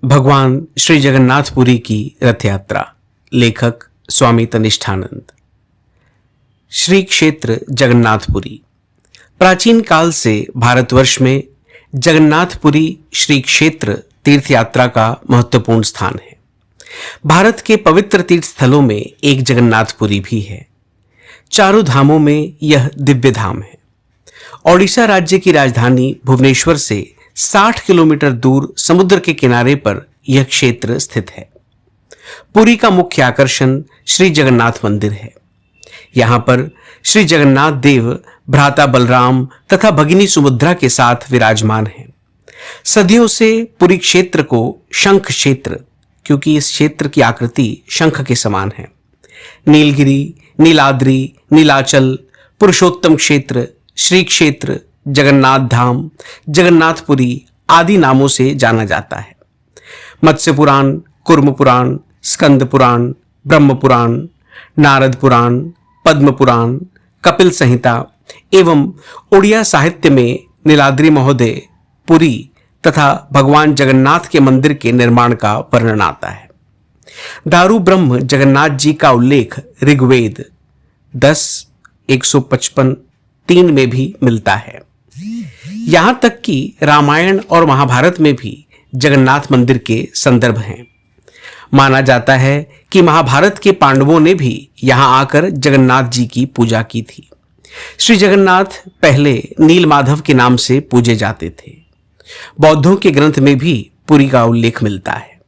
भगवान श्री जगन्नाथपुरी की रथ यात्रा। लेखक स्वामी तनिष्ठानंद। श्री क्षेत्र जगन्नाथपुरी प्राचीन काल से भारतवर्ष में जगन्नाथपुरी श्री क्षेत्र तीर्थ यात्रा का महत्वपूर्ण स्थान है। भारत के पवित्र तीर्थ स्थलों में एक जगन्नाथपुरी भी है। चारों धामों में यह दिव्य धाम है। ओडिशा राज्य की राजधानी भुवनेश्वर से 60 किलोमीटर दूर समुद्र के किनारे पर यह क्षेत्र स्थित है। पुरी का मुख्य आकर्षण श्री जगन्नाथ मंदिर है। यहां पर श्री जगन्नाथ देव भ्राता बलराम तथा भगिनी सुभद्रा के साथ विराजमान हैं। सदियों से पुरी क्षेत्र को शंख क्षेत्र, क्योंकि इस क्षेत्र की आकृति शंख के समान है, नीलगिरी, नीलाद्री, नीलाचल, पुरुषोत्तम क्षेत्र, श्री क्षेत्र, जगन्नाथ धाम, जगन्नाथपुरी आदि नामों से जाना जाता है। मत्स्य पुराण, कुर्म पुराण, स्कंद पुराण, ब्रह्म पुराण, नारद पुराण, पद्म पुराण, कपिल संहिता एवं उड़िया साहित्य में नीलाद्रि महोदय, पुरी तथा भगवान जगन्नाथ के मंदिर के निर्माण का वर्णन आता है। दारू ब्रह्म जगन्नाथ जी का उल्लेख ऋग्वेद 10:155-3 में भी मिलता है। यहां तक कि रामायण और महाभारत में भी जगन्नाथ मंदिर के संदर्भ हैं। माना जाता है कि महाभारत के पांडवों ने भी यहां आकर जगन्नाथ जी की पूजा की थी। श्री जगन्नाथ पहले नीलमाधव के नाम से पूजे जाते थे। बौद्धों के ग्रंथ में भी पुरी का उल्लेख मिलता है।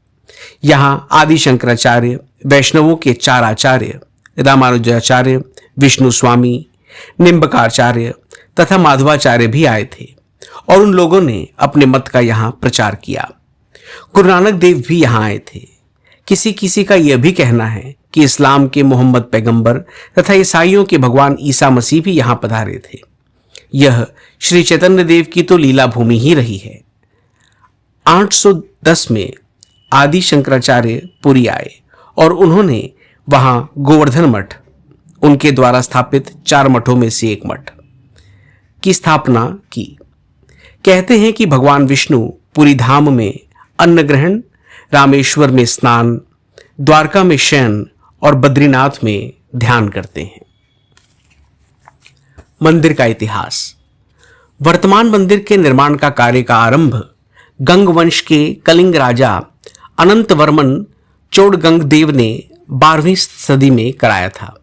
यहां आदि शंकराचार्य, वैष्णवों के 4 आचार्य, रामानुजाचार्य, विष्णु स्वामी, निम्बकाचार्य तथा माधवाचार्य भी आए थे और उन लोगों ने अपने मत का यहां प्रचार किया। गुरु नानक देव भी यहां आए थे। किसी किसी का यह भी कहना है कि इस्लाम के मोहम्मद पैगंबर तथा ईसाइयों के भगवान ईसा मसीह भी यहां पधारे थे। यह श्री चैतन्य देव की तो लीला भूमि ही रही है। 810 में आदि शंकराचार्य पुरी आए और उन्होंने वहां गोवर्धन मठ, उनके द्वारा स्थापित 4 मठों में से एक मठ की स्थापना की। कहते हैं कि भगवान विष्णु पुरी धाम में अन्न ग्रहण, रामेश्वर में स्नान, द्वारका में शयन और बद्रीनाथ में ध्यान करते हैं। मंदिर का इतिहास। वर्तमान मंदिर के निर्माण का कार्य का आरंभ गंग वंश के कलिंग राजा अनंत वर्मन चोड़गंग देव ने 12वीं सदी में कराया था।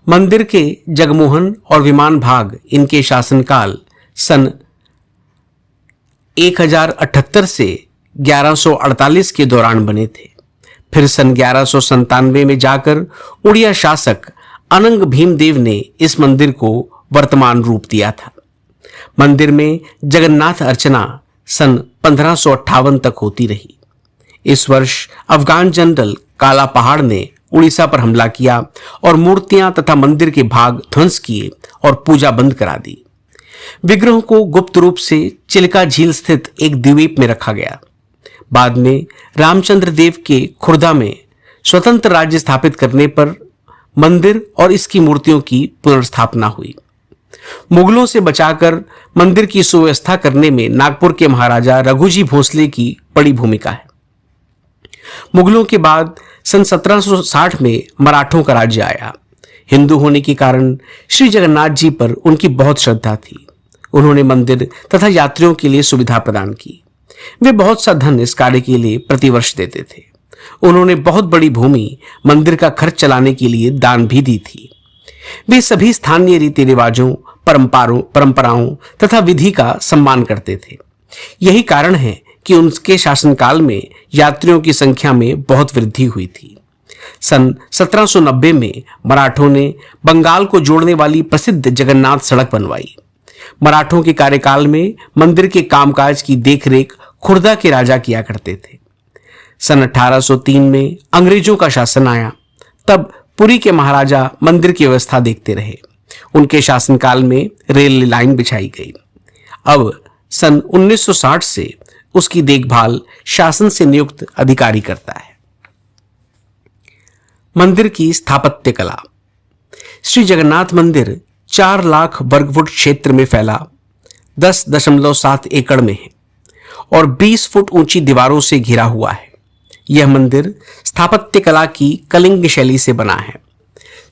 मंदिर के जगमोहन और विमान भाग इनके शासनकाल सन 1078 से 1148 के दौरान बने थे। फिर सन 1197 में जाकर उड़िया शासक अनंग भीमदेव ने इस मंदिर को वर्तमान रूप दिया था। मंदिर में जगन्नाथ अर्चना सन 1558 तक होती रही। इस वर्ष अफगान जनरल काला पहाड़ ने उड़ीसा पर हमला किया और मूर्तियां तथा मंदिर के भाग ध्वंस किए और पूजा बंद करा दी। विग्रहों को गुप्त रूप से चिल्का झील स्थित एक द्वीप में रखा गया। बाद में रामचंद्र देव के खुर्दा में स्वतंत्र राज्य स्थापित करने पर मंदिर और इसकी मूर्तियों की पुनर्स्थापना हुई। मुगलों से बचाकर मंदिर की सुव्यवस्था करने में नागपुर के महाराजा रघुजी भोसले की बड़ी भूमिका है। मुगलों के बाद सन 1760 में मराठों का राज्य आया। हिंदू होने के कारण श्री जगन्नाथ जी पर उनकी बहुत श्रद्धा थी। उन्होंने मंदिर तथा यात्रियों के लिए सुविधा प्रदान की। वे बहुत सा धन इस कार्य के लिए प्रतिवर्ष देते थे। उन्होंने बहुत बड़ी भूमि मंदिर का खर्च चलाने के लिए दान भी दी थी। वे सभी स्थानीय रीति रिवाजों, परंपराओं तथा विधि का सम्मान करते थे। यही कारण है कि उनके शासनकाल में यात्रियों की संख्या में बहुत वृद्धि हुई थी। सन 1790 में मराठों ने बंगाल को जोड़ने वाली प्रसिद्ध जगन्नाथ सड़क बनवाई। मराठों के कार्यकाल में मंदिर के कामकाज की देखरेख खुर्दा के राजा किया करते थे। सन 1803 में अंग्रेजों का शासन आया। तब पुरी के महाराजा मंदिर की व्यवस्था देखते रहे। उनके शासनकाल में रेल लाइन बिछाई गई। अब सन 1960 से उसकी देखभाल शासन से नियुक्त अधिकारी करता है। मंदिर की स्थापत्य कला। श्री जगन्नाथ मंदिर 4 लाख वर्ग फुट क्षेत्र में फैला 10.7 एकड़ में है और 20 फुट ऊंची दीवारों से घिरा हुआ है। यह मंदिर स्थापत्य कला की कलिंग शैली से बना है।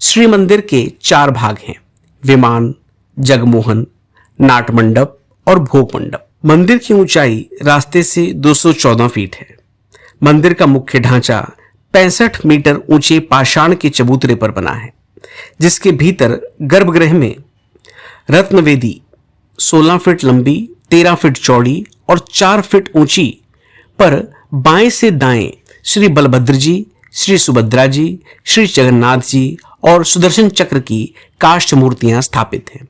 श्री मंदिर के 4 भाग हैं: विमान, जगमोहन, नाट मंडप और भोग मंडप। मंदिर की ऊंचाई रास्ते से 214 फीट है। मंदिर का मुख्य ढांचा 65 मीटर ऊंचे पाषाण के चबूतरे पर बना है, जिसके भीतर गर्भगृह में रत्नवेदी 16 फीट लंबी, 13 फीट चौड़ी और 4 फीट ऊंची पर बाएं से दाएं श्री बलभद्र जी, श्री सुभद्रा जी, श्री जगन्नाथ जी और सुदर्शन चक्र की काष्ठ मूर्तियां स्थापित हैं।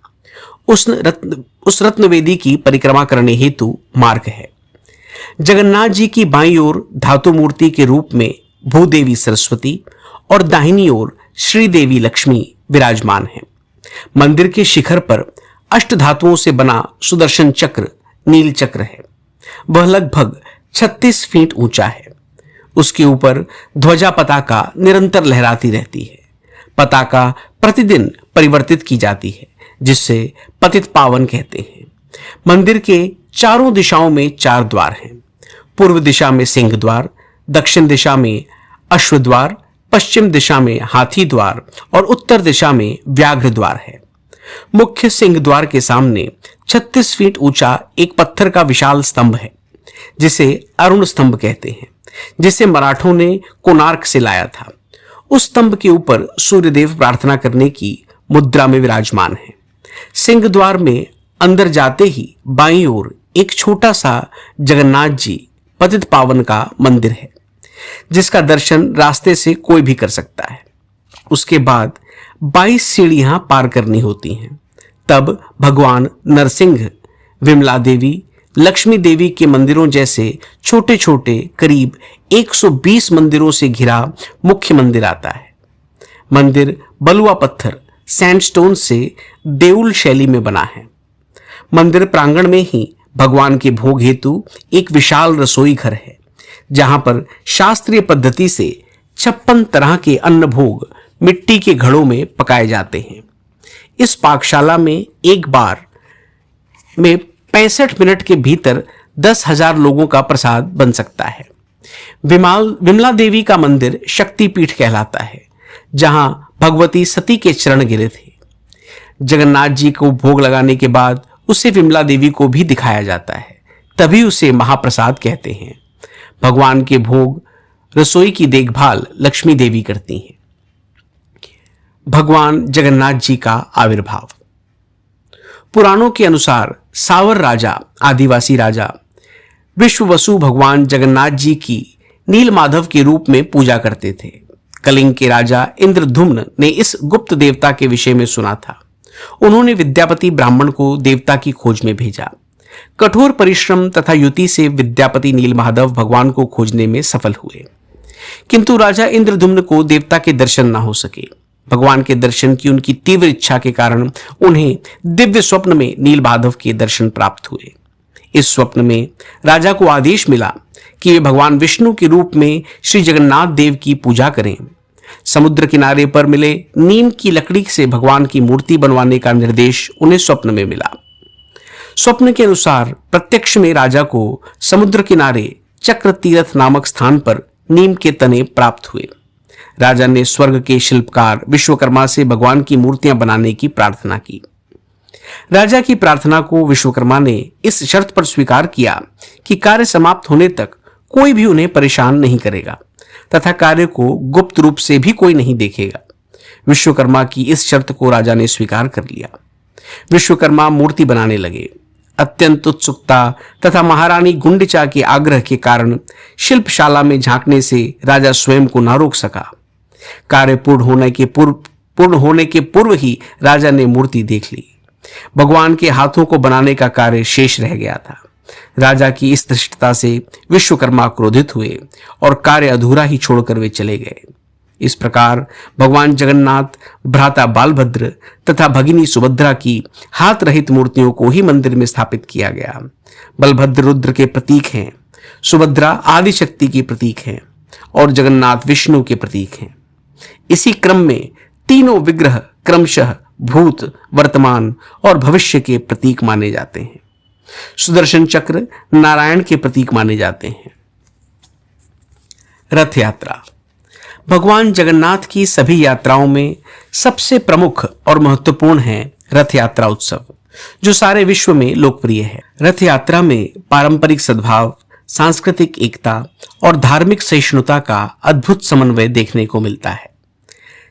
उस रत्नवेदी की परिक्रमा करने हेतु मार्ग है। जगन्नाथ जी की बाईं ओर धातु मूर्ति के रूप में भूदेवी सरस्वती और दाहिनी ओर श्रीदेवी लक्ष्मी विराजमान है। मंदिर के शिखर पर अष्ट धातुओं से बना सुदर्शन चक्र नील चक्र है। वह लगभग 36 फीट ऊंचा है। उसके ऊपर ध्वजा पताका निरंतर लहराती रहती है। पताका प्रतिदिन परिवर्तित की जाती है, जिससे पतित पावन कहते हैं। मंदिर के चारों दिशाओं में 4 द्वार हैं। पूर्व दिशा में सिंह द्वार, दक्षिण दिशा में अश्व द्वार, पश्चिम दिशा में हाथी द्वार और उत्तर दिशा में व्याघ्र द्वार है। मुख्य सिंह द्वार के सामने 36 फीट ऊंचा एक पत्थर का विशाल स्तंभ है, जिसे अरुण स्तंभ कहते हैं, जिसे मराठों ने कोणार्क से लाया था। उस स्तंभ के ऊपर सूर्यदेव प्रार्थना करने की मुद्रा में विराजमान है। सिंह द्वार में अंदर जाते ही बाईं ओर एक छोटा सा जगन्नाथ जी पतित पावन का मंदिर है, जिसका दर्शन रास्ते से कोई भी कर सकता है। उसके बाद 22 सीढ़ियां पार करनी होती हैं। तब भगवान नरसिंह, विमला देवी, लक्ष्मी देवी के मंदिरों जैसे छोटे छोटे करीब 120 मंदिरों से घिरा मुख्य मंदिर आता है। मंदिर बलुआ पत्थर सैंडस्टोन से देउल शैली में बना है। मंदिर प्रांगण में ही भगवान के भोग हेतु एक विशाल रसोई घर है, जहां पर शास्त्रीय पद्धति से 56 तरह के अन्न भोग मिट्टी के घड़ों में पकाए जाते हैं। इस पाकशाला में एक बार में 65 मिनट के भीतर 10,000 लोगों का प्रसाद बन सकता है। विमला देवी का मंदिर शक्तिपीठ कहलाता है, जहां भगवती सती के चरण गिरे थे। जगन्नाथ जी को भोग लगाने के बाद उसे विमला देवी को भी दिखाया जाता है, तभी उसे महाप्रसाद कहते हैं। भगवान के भोग रसोई की देखभाल लक्ष्मी देवी करती हैं। भगवान जगन्नाथ जी का आविर्भाव। पुराणों के अनुसार सावर राजा, आदिवासी राजा विश्ववसु भगवान जगन्नाथ जी की नीलमाधव के रूप में पूजा करते थे। कलिंग के राजा इंद्रधुम्न ने इस गुप्त देवता के विषय में सुना था। उन्होंने विद्यापति ब्राह्मण को देवता की खोज में भेजा। कठोर परिश्रम तथा युति से विद्यापति नीलमाधव भगवान को खोजने में सफल हुए, किंतु राजा इंद्रधुम्न को देवता के दर्शन न हो सके। भगवान के दर्शन की उनकी तीव्र इच्छा के कारण उन्हें दिव्य स्वप्न में नीलमाधव के दर्शन प्राप्त हुए। इस स्वप्न में राजा को आदेश मिला कि वे भगवान विष्णु के रूप में श्री जगन्नाथ देव की पूजा करें। समुद्र किनारे पर मिले नीम की लकड़ी से भगवान की मूर्ति बनवाने का निर्देश उन्हें स्वप्न में मिला। स्वप्न के अनुसार प्रत्यक्ष में राजा को समुद्र किनारे चक्र तीर्थ नामक स्थान पर नीम के तने प्राप्त हुए। राजा ने स्वर्ग के शिल्पकार विश्वकर्मा से भगवान की मूर्तियां बनाने की प्रार्थना की। राजा की प्रार्थना को विश्वकर्मा ने इस शर्त पर स्वीकार किया कि कार्य समाप्त होने तक कोई भी उन्हें परेशान नहीं करेगा तथा कार्य को गुप्त रूप से भी कोई नहीं देखेगा। विश्वकर्मा की इस शर्त को राजा ने स्वीकार कर लिया। विश्वकर्मा मूर्ति बनाने लगे। अत्यंत उत्सुकता तथा महारानी गुंडिचा के आग्रह के कारण शिल्पशाला में झांकने से राजा स्वयं को न रोक सका। कार्य पूर्ण होने के पूर्व ही राजा ने मूर्ति देख ली। भगवान के हाथों को बनाने का कार्य शेष रह गया था। राजा की इस धृष्टता से विश्वकर्मा क्रोधित हुए और कार्य अधूरा ही छोड़कर वे चले गए। इस प्रकार भगवान जगन्नाथ, भ्राता बालभद्र तथा भगिनी सुभद्रा की हाथ रहित मूर्तियों को ही मंदिर में स्थापित किया गया। बलभद्र रुद्र के प्रतीक हैं, सुभद्रा आदिशक्ति की प्रतीक हैं और जगन्नाथ विष्णु के प्रतीक हैं। इसी क्रम में तीनों विग्रह क्रमशः भूत, वर्तमान और भविष्य के प्रतीक माने जाते हैं। सुदर्शन चक्र नारायण के प्रतीक माने जाते हैं। रथ यात्रा भगवान जगन्नाथ की सभी यात्राओं में सबसे प्रमुख और महत्वपूर्ण है रथ यात्रा उत्सव, जो सारे विश्व में लोकप्रिय है। रथ यात्रा में पारंपरिक सद्भाव, सांस्कृतिक एकता और धार्मिक सहिष्णुता का अद्भुत समन्वय देखने को मिलता है।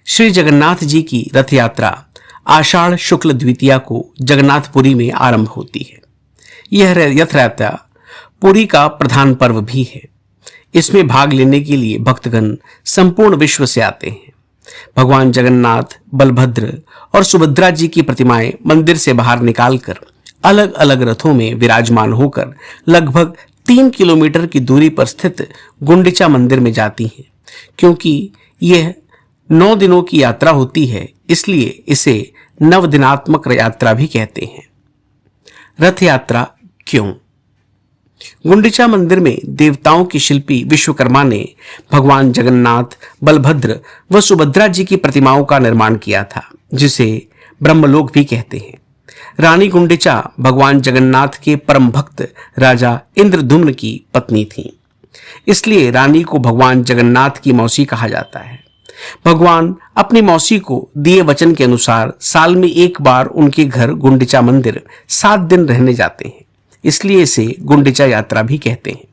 श्री जगन्नाथ जी की रथ यात्रा आषाढ़ शुक्ल द्वितीया को जगन्नाथपुरी में आरंभ होती है। यह रथ यात्रा पुरी का प्रधान पर्व भी है। इसमें भाग लेने के लिए भक्तगण संपूर्ण विश्व से आते हैं। भगवान जगन्नाथ, बलभद्र और सुभद्रा जी की प्रतिमाएं मंदिर से बाहर निकालकर अलग अलग रथों में विराजमान होकर लगभग 3 किलोमीटर की दूरी पर स्थित गुंडिचा मंदिर में जाती हैं। क्योंकि यह 9 दिनों की यात्रा होती है, इसलिए इसे नवदिनात्मक यात्रा भी कहते हैं। रथ यात्रा क्यों? गुंडिचा मंदिर में देवताओं की शिल्पी विश्वकर्मा ने भगवान जगन्नाथ, बलभद्र व सुभद्रा जी की प्रतिमाओं का निर्माण किया था, जिसे ब्रह्मलोक भी कहते हैं। रानी गुंडिचा भगवान जगन्नाथ के परम भक्त राजा इंद्रद्युम्न की पत्नी थी, इसलिए रानी को भगवान जगन्नाथ की मौसी कहा जाता है। भगवान अपनी मौसी को दिए वचन के अनुसार साल में एक बार उनके घर गुंडिचा मंदिर 7 दिन रहने जाते हैं, इसलिए इसे गुंडिचा यात्रा भी कहते हैं।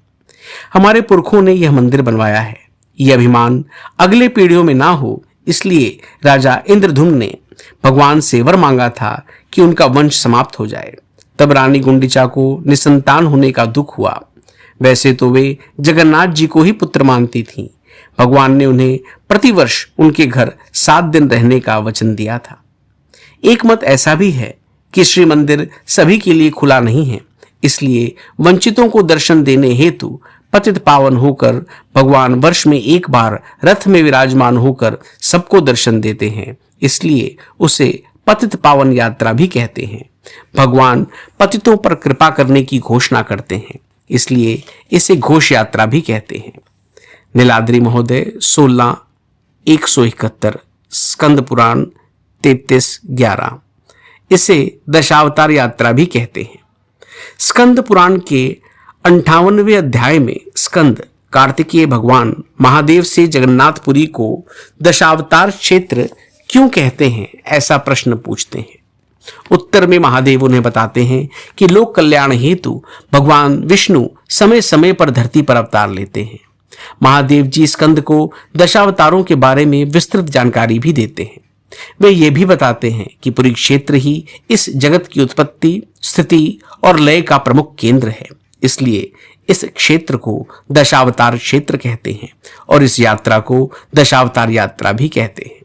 हमारे पुरखों ने यह मंदिर बनवाया है। यह अभिमान अगले पीढ़ियों में ना हो, इसलिए राजा इंद्रद्युम्न ने भगवान से वर मांगा था कि उनका वंश समाप्त हो जाए। तब रानी गुंडिचा को निसंतान होने का दुख हुआ। वैसे तो वे जगन्नाथ जी को ही पुत्र मानती थीं। भगवान ने उन्हें प्रतिवर्ष उनके घर 7 दिन रहने का वचन दिया था। एक मत ऐसा भी है कि श्री मंदिर सभी के लिए खुला नहीं है, इसलिए वंचितों को दर्शन देने हेतु पतित पावन होकर भगवान वर्ष में एक बार रथ में विराजमान होकर सबको दर्शन देते हैं, इसलिए उसे पतित पावन यात्रा भी कहते हैं। भगवान पतितों पर कृपा करने की घोषणा करते हैं, इसलिए इसे घोष यात्रा भी कहते हैं। नीलाद्रि महोदय 16-171 स्कंद पुराण 33-11 इसे दशावतार यात्रा भी कहते हैं। स्कंद पुराण के 58वें अध्याय में स्कंद कार्तिकेय भगवान महादेव से जगन्नाथपुरी को दशावतार क्षेत्र क्यों कहते हैं, ऐसा प्रश्न पूछते हैं। उत्तर में महादेव उन्हें बताते हैं कि लोक कल्याण हेतु भगवान विष्णु समय समय पर धरती पर अवतार लेते हैं। महादेव जी स्कंद को दशावतारों के बारे में विस्तृत जानकारी भी देते हैं। वे ये भी बताते हैं कि पुरी क्षेत्र ही इस जगत की उत्पत्ति, स्थिति और लय का प्रमुख केंद्र है, इसलिए इस क्षेत्र को दशावतार क्षेत्र कहते हैं और इस यात्रा को दशावतार यात्रा भी कहते हैं।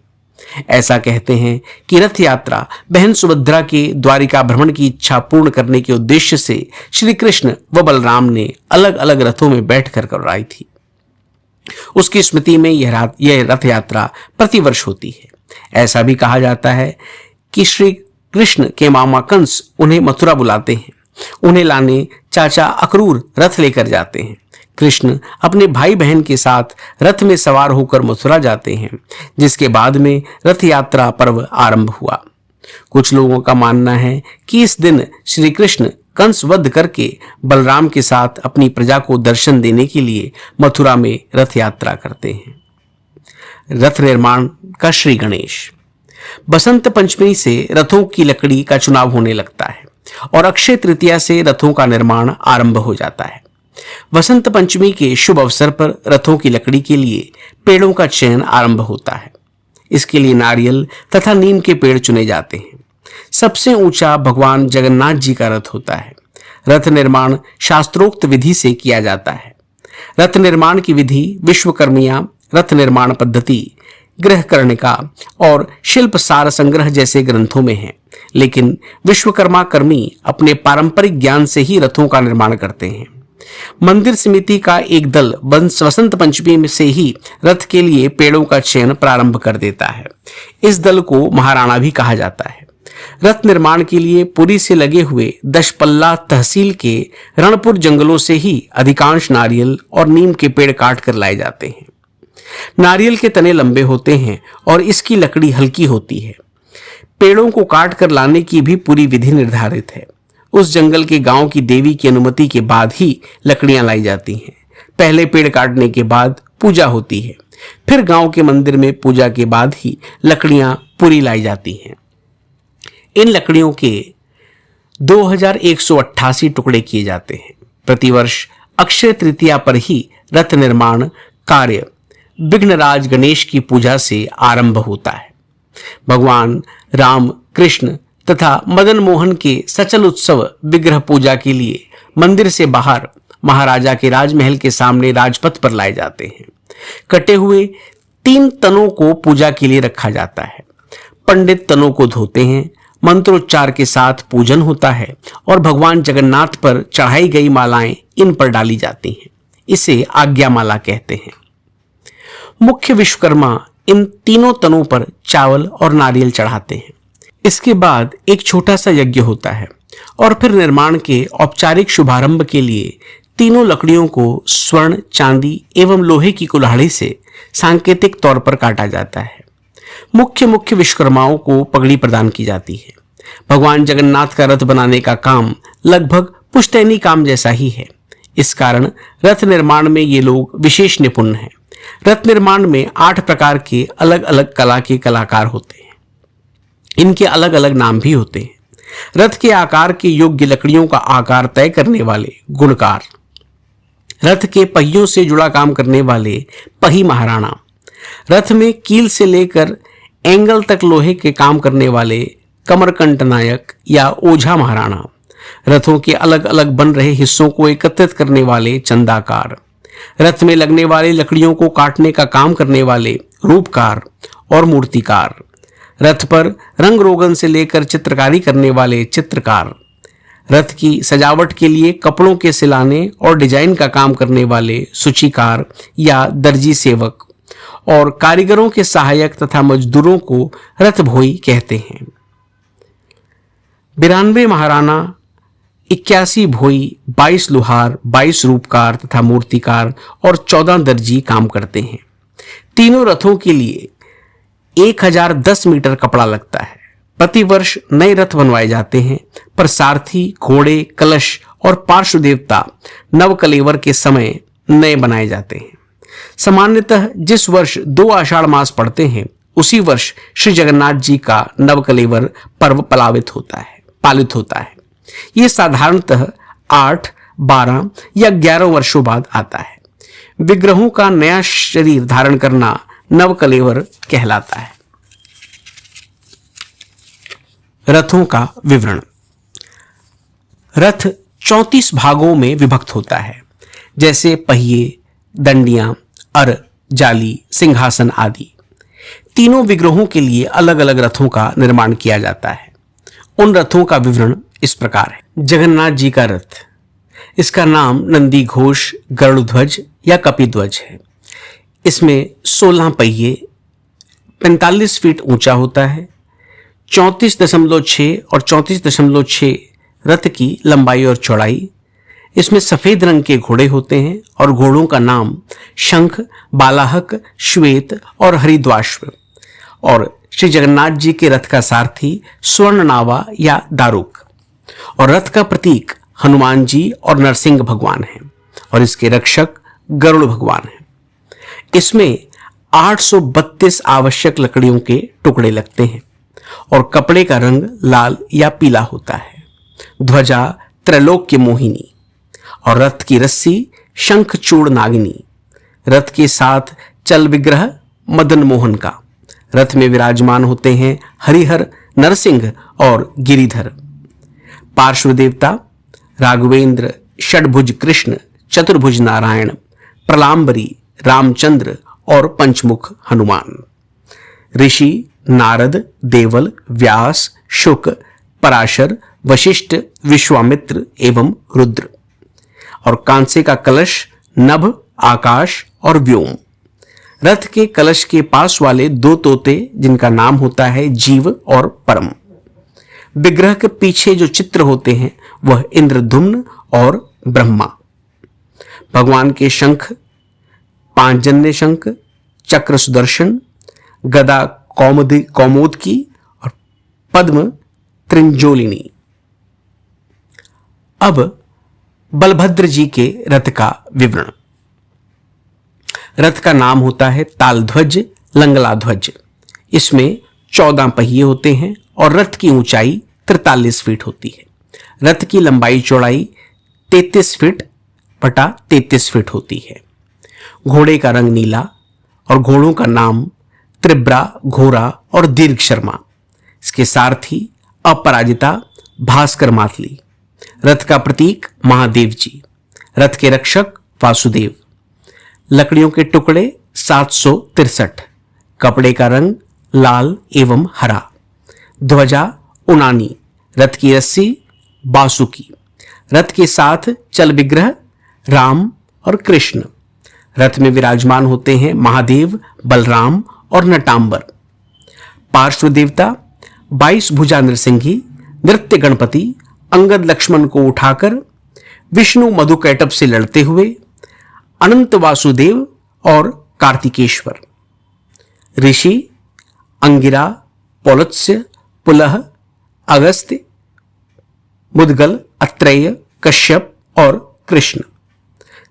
ऐसा कहते हैं कि रथ यात्रा बहन सुभद्रा के द्वारिका भ्रमण की इच्छा पूर्ण करने के उद्देश्य से श्री कृष्ण व बलराम ने अलग अलग रथों में बैठकर करवाई थी। उसकी स्मृति में यह रथ यात्रा प्रतिवर्ष होती है। ऐसा भी कहा जाता है कि श्री कृष्ण के मामा कंस उन्हें मथुरा बुलाते हैं। उन्हें लाने चाचा अक्रूर रथ लेकर जाते हैं। कृष्ण अपने भाई बहन के साथ रथ में सवार होकर मथुरा जाते हैं, जिसके बाद में रथ यात्रा पर्व आरंभ हुआ। कुछ लोगों का मानना है कि इस दिन श्री कृष्ण कंस वध करके बलराम के साथ अपनी प्रजा को दर्शन देने के लिए मथुरा में रथ यात्रा करते हैं। रथ निर्माण का श्री गणेश। बसंत पंचमी से रथों की लकड़ी का चुनाव होने लगता है और अक्षय तृतीया से रथों का निर्माण आरंभ हो जाता है। वसंत पंचमी के शुभ अवसर पर रथों की लकड़ी के लिए पेड़ों का चयन आरंभ होता है। इसके लिए नारियल तथा नीम के पेड़ चुने जाते हैं। सबसे ऊंचा भगवान जगन्नाथ जी का रथ होता है। रथ निर्माण शास्त्रोक्त विधि से किया जाता है। रथ निर्माण की विधि विश्वकर्मिया, रथ निर्माण पद्धति, गृहकर्णिका और शिल्प सार संग्रह जैसे ग्रंथों में है, लेकिन विश्वकर्मा कर्मी अपने पारंपरिक ज्ञान से ही रथों का निर्माण करते हैं। मंदिर समिति का एक दल वसंत पंचमी में से ही रथ के लिए पेड़ों का चयन प्रारंभ कर देता है। इस दल को महाराणा भी कहा जाता है। रथ निर्माण के लिए पुरी से लगे हुए दशपल्ला तहसील के रणपुर जंगलों से ही अधिकांश नारियल और नीम के पेड़ काट कर लाए जाते हैं। नारियल के तने लंबे होते हैं और इसकी लकड़ी हल्की होती है। पेड़ों को काट कर लाने की भी पूरी विधि निर्धारित है। उस जंगल के गांव की देवी की अनुमति के बाद ही लकड़ियां लाई जाती हैं। पहले पेड़ काटने के बाद पूजा होती है, फिर गांव के मंदिर में पूजा के बाद ही लकड़ियां पूरी लाई जाती हैं। इन लकड़ियों के 2188 टुकड़े किए जाते हैं। प्रतिवर्ष अक्षय तृतीया पर ही रथ निर्माण कार्य विघ्नराज गणेश की पूजा से आरंभ होता है। भगवान राम, कृष्ण तथा मदन मोहन के सचल उत्सव विग्रह पूजा के लिए मंदिर से बाहर महाराजा के राजमहल के सामने राजपथ पर लाए जाते हैं। कटे हुए 3 तनों को पूजा के लिए रखा जाता है। पंडित तनों को धोते हैं, मंत्रोच्चार के साथ पूजन होता है और भगवान जगन्नाथ पर चढ़ाई गई मालाएं इन पर डाली जाती हैं। इसे आज्ञा माला कहते हैं। मुख्य विश्वकर्मा इन तीनों तनों पर चावल और नारियल चढ़ाते हैं। इसके बाद एक छोटा सा यज्ञ होता है और फिर निर्माण के औपचारिक शुभारंभ के लिए तीनों लकड़ियों को स्वर्ण, चांदी एवं लोहे की कुल्हाड़ी से सांकेतिक तौर पर काटा जाता है। मुख्य विश्वकर्माओं को पगड़ी प्रदान की जाती है। भगवान जगन्नाथ का रथ बनाने का काम लगभग पुश्तैनी काम जैसा ही है। इस कारण रथ निर्माण में ये लोग विशेष निपुण हैं। रथ निर्माण में 8 प्रकार के अलग अलग कला के कलाकार होते हैं। इनके अलग अलग नाम भी होते हैं। रथ के आकार के योग्य लकड़ियों का आकार तय करने वाले गुणकार, रथ के पहियों से जुड़ा काम करने वाले पही महाराणा, रथ में कील से लेकर एंगल तक लोहे के काम करने वाले कमरकंट नायक या ओझा महाराणा, रथों के अलग अलग बन रहे हिस्सों को एकत्रित करने वाले चंदाकार, रथ में लगने वाली लकड़ियों को काटने का काम करने वाले रूपकार और मूर्तिकार, रथ पर रंग रोगन से लेकर चित्रकारी करने वाले चित्रकार, रथ की सजावट के लिए कपड़ों के सिलाने और डिजाइन का काम करने वाले सूचीकार या दर्जी सेवक, और कारीगरों के सहायक तथा मजदूरों को रथ भोई कहते हैं। 92 महाराणा, 81 भोई, 22 लुहार, 22 रूपकार तथा मूर्तिकार और 14 दर्जी काम करते हैं। तीनों रथों के लिए 1010 मीटर कपड़ा लगता है। प्रतिवर्ष नए रथ बनवाए जाते हैं, पर सारथी, घोड़े, कलश और पार्श्व देवता नवकलेवर के समय नए बनाए जाते हैं। सामान्यतः जिस वर्ष 2 आषाढ़ मास पड़ते हैं, उसी वर्ष श्री जगन्नाथ जी का नवकलेवर पर्व पालित होता है। ये साधारणतः 8, 12 या 11 वर्षों बाद आता है। विग्रहों का नया शरीर धारण करना नवकलेवर कहलाता है। रथों का विवरण। रथ 34 भागों में विभक्त होता है, जैसे पहिए, दंडियां, अर, जाली, सिंहासन आदि। तीनों विग्रहों के लिए अलग अलग रथों का निर्माण किया जाता है। उन रथों का विवरण इस प्रकार है। जगन्नाथ जी का रथ, इसका नाम नंदी घोष, गरुड़ ध्वज या कपिध्वज है। इसमें 16 पहिए, 45 फीट ऊंचा होता है। 34.6 और 34.6 रथ की लंबाई और चौड़ाई। इसमें सफेद रंग के घोड़े होते हैं और घोड़ों का नाम शंख, बालाहक, श्वेत और हरिद्वाश्व। और श्री जगन्नाथ जी के रथ का सारथी स्वर्ण नावा या दारुक, और रथ का प्रतीक हनुमान जी और नरसिंह भगवान हैं, और इसके रक्षक गरुड़ भगवान हैं। इसमें 832 आवश्यक लकड़ियों के टुकड़े लगते हैं और कपड़े का रंग लाल या पीला होता है। ध्वजा त्रैलोक्य मोहिनी और रथ की रस्सी शंखचूड़ नागिनी। रथ के साथ चल विग्रह मदन मोहन का। रथ में विराजमान होते हैं हरिहर, नरसिंह और गिरिधर। पार्श्व देवता राघवेंद्र, षडभुज कृष्ण, चतुर्भुज नारायण, प्रलाम्बरी रामचंद्र और पंचमुख हनुमान। ऋषि नारद, देवल, व्यास, शुक, पराशर, वशिष्ठ, विश्वामित्र एवं रुद्र। और कांसे का कलश नभ, आकाश और व्योम। रथ के कलश के पास वाले 2 तोते, जिनका नाम होता है जीव और परम। विग्रह के पीछे जो चित्र होते हैं वह इंद्रधुम्न और ब्रह्मा। भगवान के शंख 5 जन्य शंख, चक्र सुदर्शन, गदा कौमोद की और पद्म त्रिंजोलिनी। अब बलभद्र जी के रथ का विवरण। रथ का नाम होता है तालध्वज लंगला ध्वज। इसमें 14 पहिए होते हैं और रथ की ऊंचाई 43 फीट होती है। रथ की लंबाई चौड़ाई 33 फीट बटा 33 फीट होती है। घोड़े का रंग नीला और घोड़ों का नाम त्रिब्रा, घोरा और दीर्घ शर्मा। इसके सारथी अपराजिता, भास्कर मातली। रथ का प्रतीक महादेव जी। रथ के रक्षक वासुदेव। लकड़ियों के टुकड़े 763। कपड़े का रंग लाल एवं हरा। ध्वजा उनानी। रथ की रस्सी बासुकी। रथ के साथ चल विग्रह राम और कृष्ण। रथ में विराजमान होते हैं महादेव, बलराम और नटांबर। पार्श्व देवता 22 भुजा नृसिंही, नृत्य गणपति अंगद लक्ष्मण को उठाकर विष्णु मधुकैटभ से लड़ते हुए, अनंत वासुदेव और कार्तिकेश्वर। ऋषि अंगिरा, पौलत्स्य, पुलह, अगस्त्य, मुद्गल, अत्रेय, कश्यप और कृष्ण।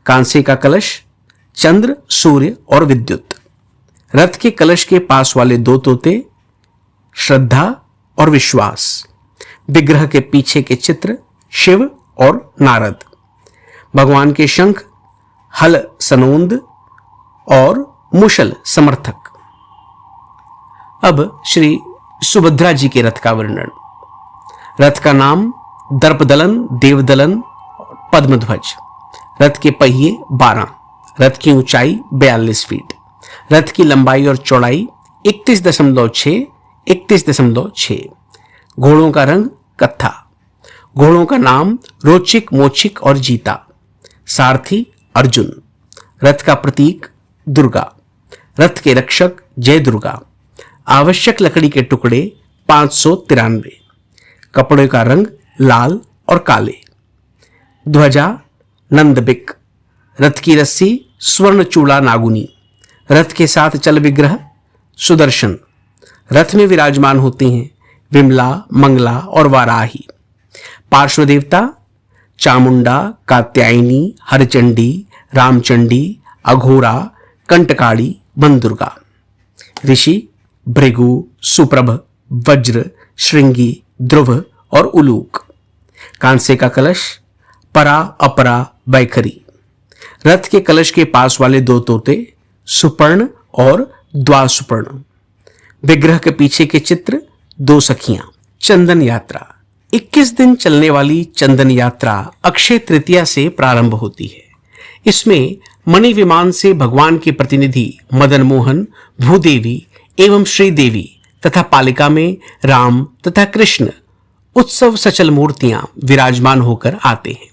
कांसे का कलश चंद्र, सूर्य और विद्युत। रथ के कलश के पास वाले 2 तोते श्रद्धा और विश्वास। विग्रह के पीछे के चित्र शिव और नारद। भगवान के शंख हल सनोंद और मुशल समर्थक। अब श्री सुभद्रा जी के रथ का वर्णन। रथ का नाम दर्पदलन, देवदलन, पद्मध्वज। रथ के पहिए 12। रथ की ऊंचाई 42 फीट। रथ की लंबाई और चौड़ाई 31.6, 31.6। घोड़ों का रंग कत्था। घोड़ों का नाम रोचिक, मोचिक और जीता। सारथी अर्जुन। रथ का प्रतीक दुर्गा। रथ के रक्षक जय दुर्गा। आवश्यक लकड़ी के टुकड़े 593। कपड़े का रंग लाल और काले। ध्वजा नंदबिक। रथ की रस्सी स्वर्ण चूड़ा नागुनी। रथ के साथ चल विग्रह सुदर्शन। रथ में विराजमान होते हैं विमला, मंगला और वाराही। पार्श्व देवता चामुंडा, कात्यायनी, हरचंडी, रामचंडी, अघोरा, कंटकाड़ी, बनदुर्गा। ऋषि भृगु, सुप्रभ, वज्र, श्रृंगी, ध्रुव और उलूक। कांसे का कलश परा, अपरा, बैखरी। रथ के कलश के पास वाले 2 तोते सुपर्ण और द्वासुपर्ण। विग्रह के पीछे के चित्र 2 सखियां। चंदन यात्रा। 21 दिन चलने वाली चंदन यात्रा अक्षय तृतीया से प्रारंभ होती है। इसमें मणि विमान से भगवान के प्रतिनिधि मदन मोहन, भूदेवी एवं श्रीदेवी तथा पालिका में राम तथा कृष्ण उत्सव सचल मूर्तियां विराजमान होकर आते हैं।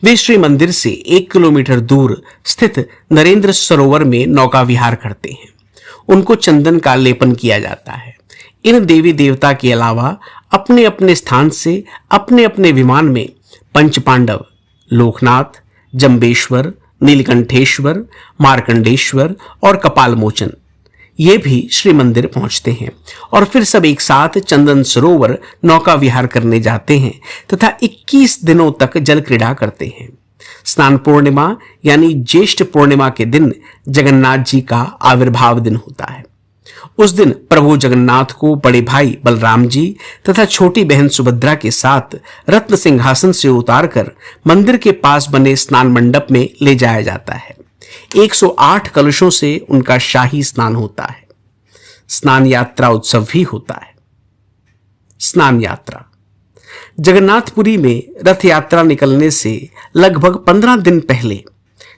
वे श्री मंदिर से 1 किलोमीटर दूर स्थित नरेंद्र सरोवर में नौका विहार करते हैं। उनको चंदन का लेपन किया जाता है। इन देवी देवता के अलावा अपने अपने स्थान से अपने अपने विमान में पंच पांडव लोकनाथ, जंबेश्वर, नीलकंठेश्वर, मार्कंडेश्वर और कपालमोचन ये भी श्री मंदिर पहुंचते हैं और फिर सब एक साथ चंदन सरोवर नौका विहार करने जाते हैं तथा 21 दिनों तक जल क्रीड़ा करते हैं। स्नान पूर्णिमा यानी ज्येष्ठ पूर्णिमा के दिन जगन्नाथ जी का आविर्भाव दिन होता है। उस दिन प्रभु जगन्नाथ को बड़े भाई बलराम जी तथा छोटी बहन सुभद्रा के साथ रत्न सिंहासन से उतारकर मंदिर के पास बने स्नान मंडप में ले जाया जाता है। 108 कलशों से उनका शाही स्नान होता है। स्नान यात्रा उत्सव भी होता है। स्नान यात्रा। जगन्नाथपुरी में रथ यात्रा निकलने से लगभग 15 दिन पहले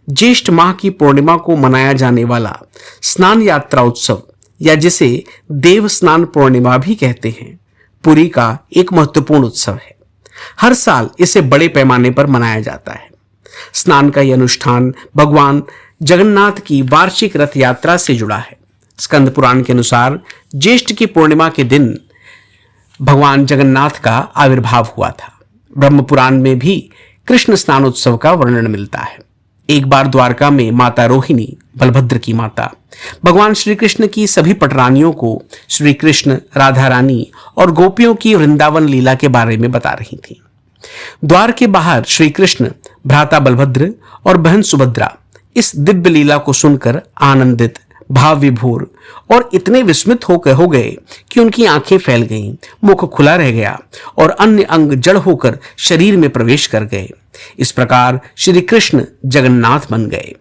ज्येष्ठ माह की पूर्णिमा को मनाया जाने वाला स्नान यात्रा उत्सव या जिसे देव स्नान पूर्णिमा भी कहते हैं, पुरी का एक महत्वपूर्ण उत्सव है। हर साल इसे बड़े पैमाने पर मनाया जाता है। स्नान का यह अनुष्ठान भगवान जगन्नाथ की वार्षिक रथ यात्रा से जुड़ा है। स्कंद पुराण के अनुसार ज्येष्ठ की पूर्णिमा के दिन भगवान जगन्नाथ का आविर्भाव हुआ था। ब्रह्म पुराण में भी कृष्ण स्नानोत्सव का वर्णन मिलता है। एक बार द्वारका में माता रोहिणी, बलभद्र की माता, भगवान श्री कृष्ण की सभी पटरानियों को श्री कृष्ण, राधा रानी और गोपियों की वृंदावन लीला के बारे में बता रही थी। द्वार के बाहर श्री कृष्ण, भ्राता बलभद्र और बहन सुभद्रा इस दिव्य लीला को सुनकर आनंदित, भाव विभोर और इतने विस्मित हो गए कि उनकी आंखें फैल गईं, मुख खुला रह गया और अन्य अंग जड़ होकर शरीर में प्रवेश कर गए। इस प्रकार श्री कृष्ण जगन्नाथ बन गए।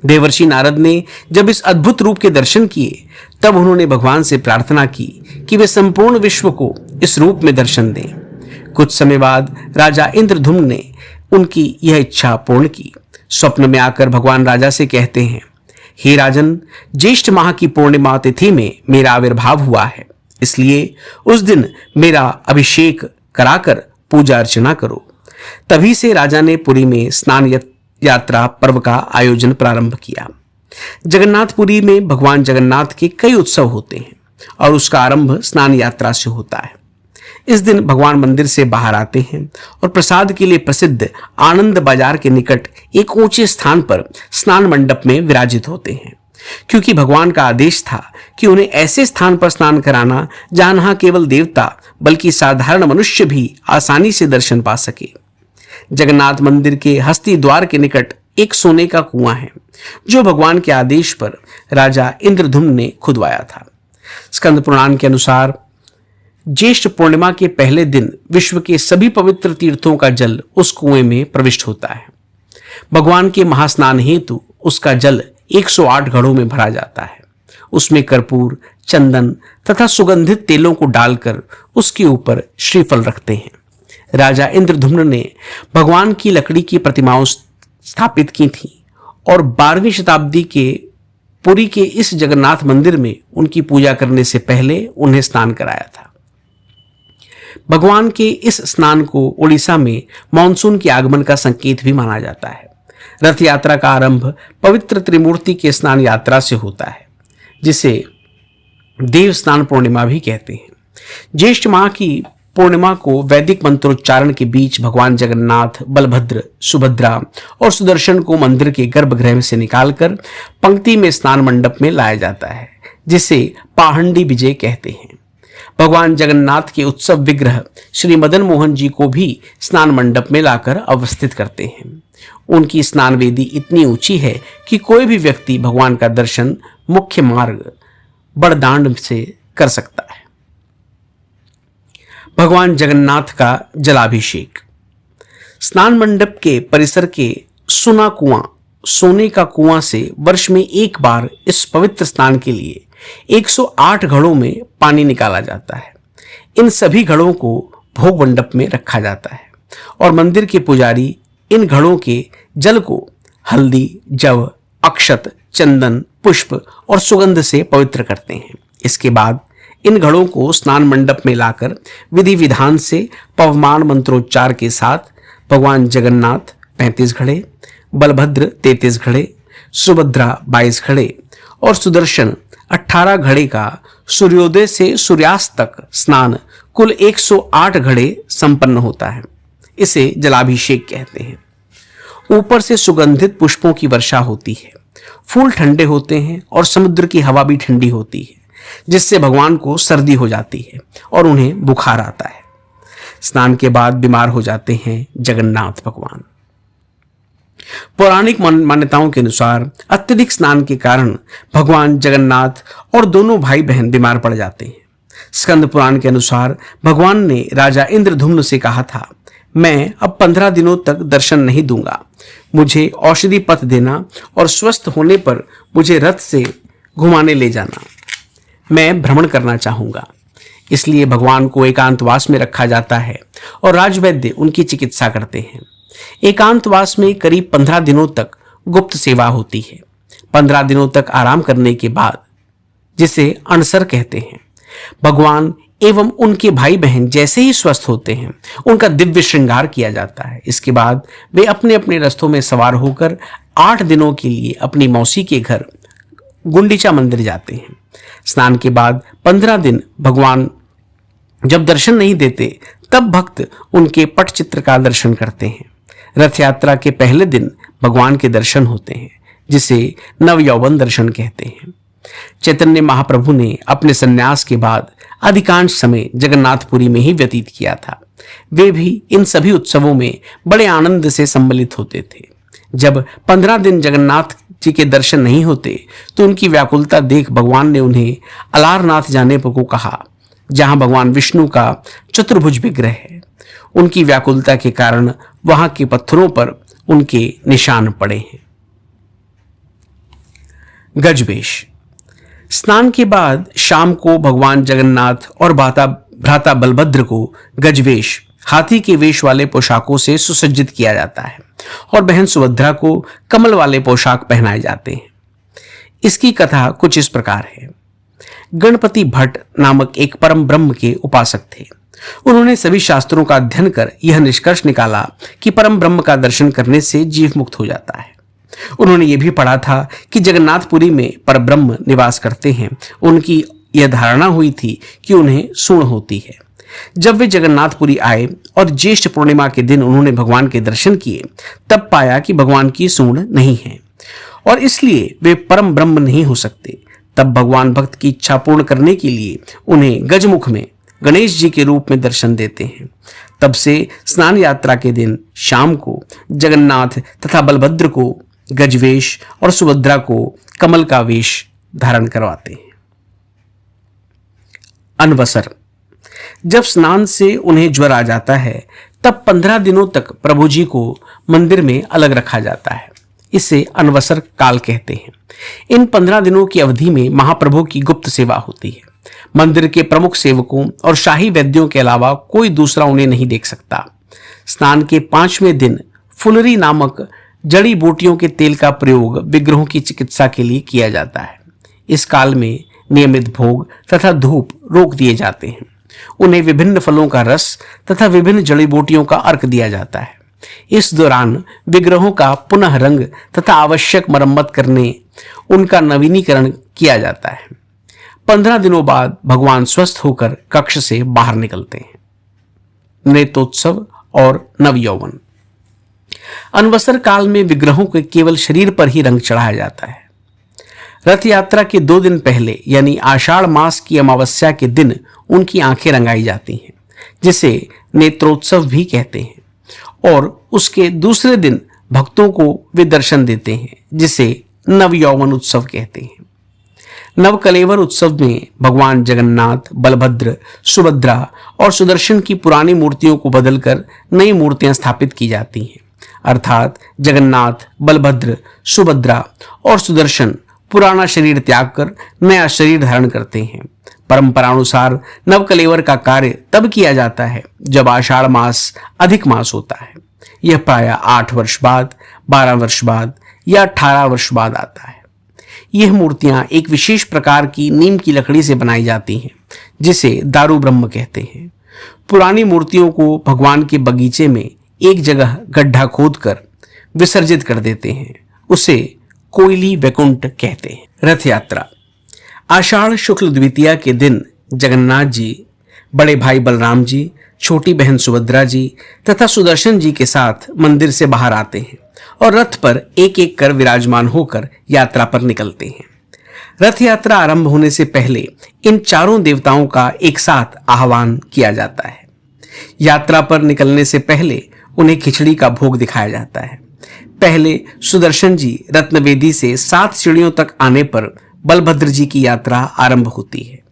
देवर्षि नारद ने जब इस अद्भुत रूप के दर्शन किए, तब उन्होंने भगवान से प्रार्थना की कि वे संपूर्ण विश्व को इस रूप में दर्शन दें। कुछ समय बाद राजा इंद्रधुम्न ने उनकी यह इच्छा पूर्ण की। स्वप्न में आकर भगवान राजा से कहते हैं, हे राजन, ज्येष्ठ माह की पूर्णिमा तिथि में मेरा आविर्भाव हुआ है, इसलिए उस दिन मेरा अभिषेक कराकर पूजा अर्चना करो। तभी से राजा ने पुरी में स्नान यात्रा पर्व का आयोजन प्रारंभ किया। जगन्नाथपुरी में भगवान जगन्नाथ के कई उत्सव होते हैं और उसका आरंभ स्नान यात्रा से होता है। इस दिन भगवान मंदिर से बाहर आते हैं और प्रसाद के लिए प्रसिद्ध आनंद बाजार के निकट एक ऊंचे स्थान पर स्नान मंडप में विराजित होते हैं, क्योंकि भगवान का आदेश था कि उन्हें ऐसे स्थान पर स्नान कराना जहां न केवल देवता बल्कि साधारण मनुष्य भी आसानी से दर्शन पा सके। जगन्नाथ मंदिर के हस्ती द्वार के निकट एक सोने का कुआं है, जो भगवान के आदेश पर राजा इंद्रधुम्न ने खुदवाया था। स्कंद पुराण के अनुसार ज्येष्ठ पूर्णिमा के पहले दिन विश्व के सभी पवित्र तीर्थों का जल उस कुएं में प्रविष्ट होता है। भगवान के महास्नान हेतु उसका जल 108 घड़ों में भरा जाता है। उसमें कर्पूर, चंदन तथा सुगंधित तेलों को डालकर उसके ऊपर श्रीफल रखते हैं। राजा इंद्रधुम्न ने भगवान की लकड़ी की प्रतिमाओं स्थापित की थी और 12वीं शताब्दी के पुरी के इस जगन्नाथ मंदिर में उनकी पूजा करने से पहले उन्हें स्नान कराया था। भगवान के इस स्नान को उड़ीसा में मॉनसून के आगमन का संकेत भी माना जाता है। रथ यात्रा का आरंभ पवित्र त्रिमूर्ति के स्नान यात्रा से होता है, जिसे देव स्नान पूर्णिमा भी कहते हैं। ज्येष्ठ माह की पूर्णिमा को वैदिक मंत्रोच्चारण के बीच भगवान जगन्नाथ, बलभद्र, सुभद्रा और सुदर्शन को मंदिर के गर्भगृह से निकालकर पंक्ति में स्नान मंडप में लाया जाता है, जिसे पाहंडी विजय कहते हैं। भगवान जगन्नाथ के उत्सव विग्रह श्री मदन मोहन जी को भी स्नान मंडप में लाकर अवस्थित करते हैं। उनकी स्नान वेदी इतनी ऊंची है कि कोई भी व्यक्ति भगवान का दर्शन मुख्य मार्ग बड़दांड से कर सकता है। भगवान जगन्नाथ का जलाभिषेक। स्नान मंडप के परिसर के सुना कुआं, सोने का कुआं से वर्ष में एक बार इस पवित्र स्नान के लिए 108 घड़ों में पानी निकाला जाता है। इन सभी घड़ों को भोग मंडप में रखा जाता है और मंदिर के पुजारी इन घड़ों के जल को हल्दी, जव, अक्षत, चंदन, पुष्प और सुगंध से पवित्र करते हैं। इसके बाद इन घड़ों को स्नान मंडप में लाकर विधि विधान से पवमान मंत्रोच्चार के साथ भगवान जगन्नाथ 35 घड़े, बलभद्र 33 घड़े, सुभद्रा 22 घड़े और सुदर्शन 18 घड़े का सूर्योदय से सूर्यास्त तक स्नान कुल 108 घड़े संपन्न होता है। इसे जलाभिषेक कहते हैं। ऊपर से सुगंधित पुष्पों की वर्षा होती है, फूल ठंडे होते हैं और समुद्र की हवा भी ठंडी होती है, जिससे भगवान को सर्दी हो जाती है और उन्हें बुखार आता है। स्नान के बाद बीमार हो जाते हैं जगन्नाथ भगवान। पौराणिक मान्यताओं के अनुसार अत्यधिक स्नान के कारण भगवान जगन्नाथ और दोनों भाई बहन बीमार पड़ जाते हैं। स्कंद पुराण के अनुसार भगवान ने राजा इंद्रधुम्न से कहा था, मैं अब 15 दिनों तक दर्शन नहीं दूंगा, मुझे औषधि पथ देना और स्वस्थ होने पर मुझे रथ से घुमाने ले जाना, मैं भ्रमण करना चाहूंगा। इसलिए भगवान को एकांतवास में रखा जाता है और राजवैद्य उनकी चिकित्सा करते हैं। एकांतवास में करीब 15 दिनों तक गुप्त सेवा होती है। 15 दिनों तक आराम करने के बाद, जिसे अनसर कहते हैं, भगवान एवं उनके भाई बहन जैसे ही स्वस्थ होते हैं, उनका दिव्य श्रृंगार किया जाता है। इसके बाद वे अपने अपने रथों में सवार होकर 8 दिनों के लिए अपनी मौसी के घर गुंडीचा मंदिर जाते हैं। स्नान के बाद 15 दिन भगवान जब दर्शन नहीं देते, तब भक्त उनके पटचित्र का दर्शन करते हैं। रथ यात्रा के पहले दिन भगवान के दर्शन होते हैं, जिसे नव यौवन दर्शन कहते हैं। चैतन्य महाप्रभु ने अपने संन्यास के बाद अधिकांश समय जगन्नाथपुरी में ही व्यतीत किया था। वे भी इन सभी उत्सवों में बड़े आनंद से सम्मिलित होते थे। जब 15 दिन जगन्नाथ जी के दर्शन नहीं होते तो उनकी व्याकुलता देख भगवान ने उन्हें अलारनाथ जाने को कहा, जहां भगवान विष्णु का चतुर्भुज विग्रह है। उनकी व्याकुलता के कारण वहां के पत्थरों पर उनके निशान पड़े हैं। गजवेश। स्नान के बाद शाम को भगवान जगन्नाथ और भ्राता बलभद्र को गजवेश, हाथी के वेश वाले पोशाकों से सुसज्जित किया जाता है और बहन सुभद्रा को कमल वाले पोशाक पहनाए जाते हैं। इसकी कथा कुछ इस प्रकार है। गणपति भट्ट नामक एक परम ब्रह्म के उपासक थे। उन्होंने सभी शास्त्रों का अध्ययन कर यह निष्कर्ष निकाला कि परम ब्रह्म का दर्शन करने से जीव मुक्त हो जाता है। उन्होंने यह भी पढ़ा था कि जगन्नाथपुरी में परब्रह्म निवास करते हैं। उनकी यह धारणा हुई थी कि उन्हें सूंड होती है। जब वे जगन्नाथपुरी आए और ज्येष्ठ पूर्णिमा के दिन उन्होंने भगवान के दर्शन किए, तब पाया कि भगवान की सूंड नहीं है और इसलिए वे परम ब्रह्म नहीं हो सकते। तब भगवान भक्त की इच्छा पूर्ण करने के लिए उन्हें गजमुख में गणेश जी के रूप में दर्शन देते हैं। तब से स्नान यात्रा के दिन शाम को जगन्नाथ तथा बलभद्र को गजवेश और सुभद्रा को कमल का वेश धारण करवाते हैं। अनवसर। जब स्नान से उन्हें ज्वर आ जाता है तब 15 दिनों तक प्रभु जी को मंदिर में अलग रखा जाता है। इसे अनवसर काल कहते हैं। इन 15 दिनों की अवधि में महाप्रभु की गुप्त सेवा होती है। मंदिर के प्रमुख सेवकों और शाही वैद्यों के अलावा कोई दूसरा उन्हें नहीं देख सकता। स्नान के 5वें दिन फुलरी नामक जड़ी बूटियों के तेल का प्रयोग विग्रहों की चिकित्सा के लिए किया जाता है। इस काल में नियमित भोग तथा धूप रोक दिए जाते हैं। उन्हें विभिन्न फलों का रस तथा विभिन्न जड़ी बूटियों का अर्घ दिया जाता है। इस दौरान विग्रहों का पुनः रंग तथा आवश्यक मरम्मत करने उनका नवीनीकरण किया जाता है। 15 दिनों बाद भगवान स्वस्थ होकर कक्ष से बाहर निकलते हैं। नृत्योत्सव और नवयौवन। अनवसर काल में विग्रहों के केवल शरीर पर ही रंग चढ़ाया जाता है। रथ यात्रा के 2 दिन पहले यानी आषाढ़ मास की अमावस्या के दिन उनकी आंखें रंगाई जाती हैं, जिसे नेत्रोत्सव भी कहते हैं, और उसके दूसरे दिन भक्तों को वे दर्शन देते हैं, जिसे नवयौवन उत्सव कहते हैं। नवकलेवर उत्सव में भगवान जगन्नाथ, बलभद्र, सुभद्रा और सुदर्शन की पुरानी मूर्तियों को बदलकर नई मूर्तियां स्थापित की जाती हैं। अर्थात जगन्नाथ, बलभद्र, सुभद्रा और सुदर्शन पुराना शरीर त्याग कर नया शरीर धारण करते हैं। परंपरानुसार नवकलेवर का कार्य तब किया जाता है जब आषाढ़ मास अधिक मास होता है। यह प्रायः 8 वर्ष बाद, 12 वर्ष बाद या 18 वर्ष बाद आता है। यह मूर्तियां एक विशेष प्रकार की नीम की लकड़ी से बनाई जाती हैं, जिसे दारू ब्रह्म कहते हैं। पुरानी मूर्तियों को भगवान के बगीचे में एक जगह गड्ढा खोदकर विसर्जित कर देते हैं। उसे कोयली वैकुंठ कहते हैं। रथ यात्रा। आषाढ़ शुक्ल द्वितीया के दिन जगन्नाथ जी, बड़े भाई बलराम जी, छोटी बहन सुभद्रा जी तथा सुदर्शन जी के साथ मंदिर से बाहर आते हैं और रथ पर एक एक कर विराजमान होकर यात्रा पर निकलते हैं। रथ यात्रा आरंभ होने से पहले इन चारों देवताओं का एक साथ आह्वान किया जाता है। यात्रा पर निकलने से पहले उन्हें खिचड़ी का भोग दिखाया जाता है। पहले सुदर्शन जी रत्नवेदी से 7 सीढ़ियों तक आने पर बलभद्र जी की यात्रा आरंभ होती है।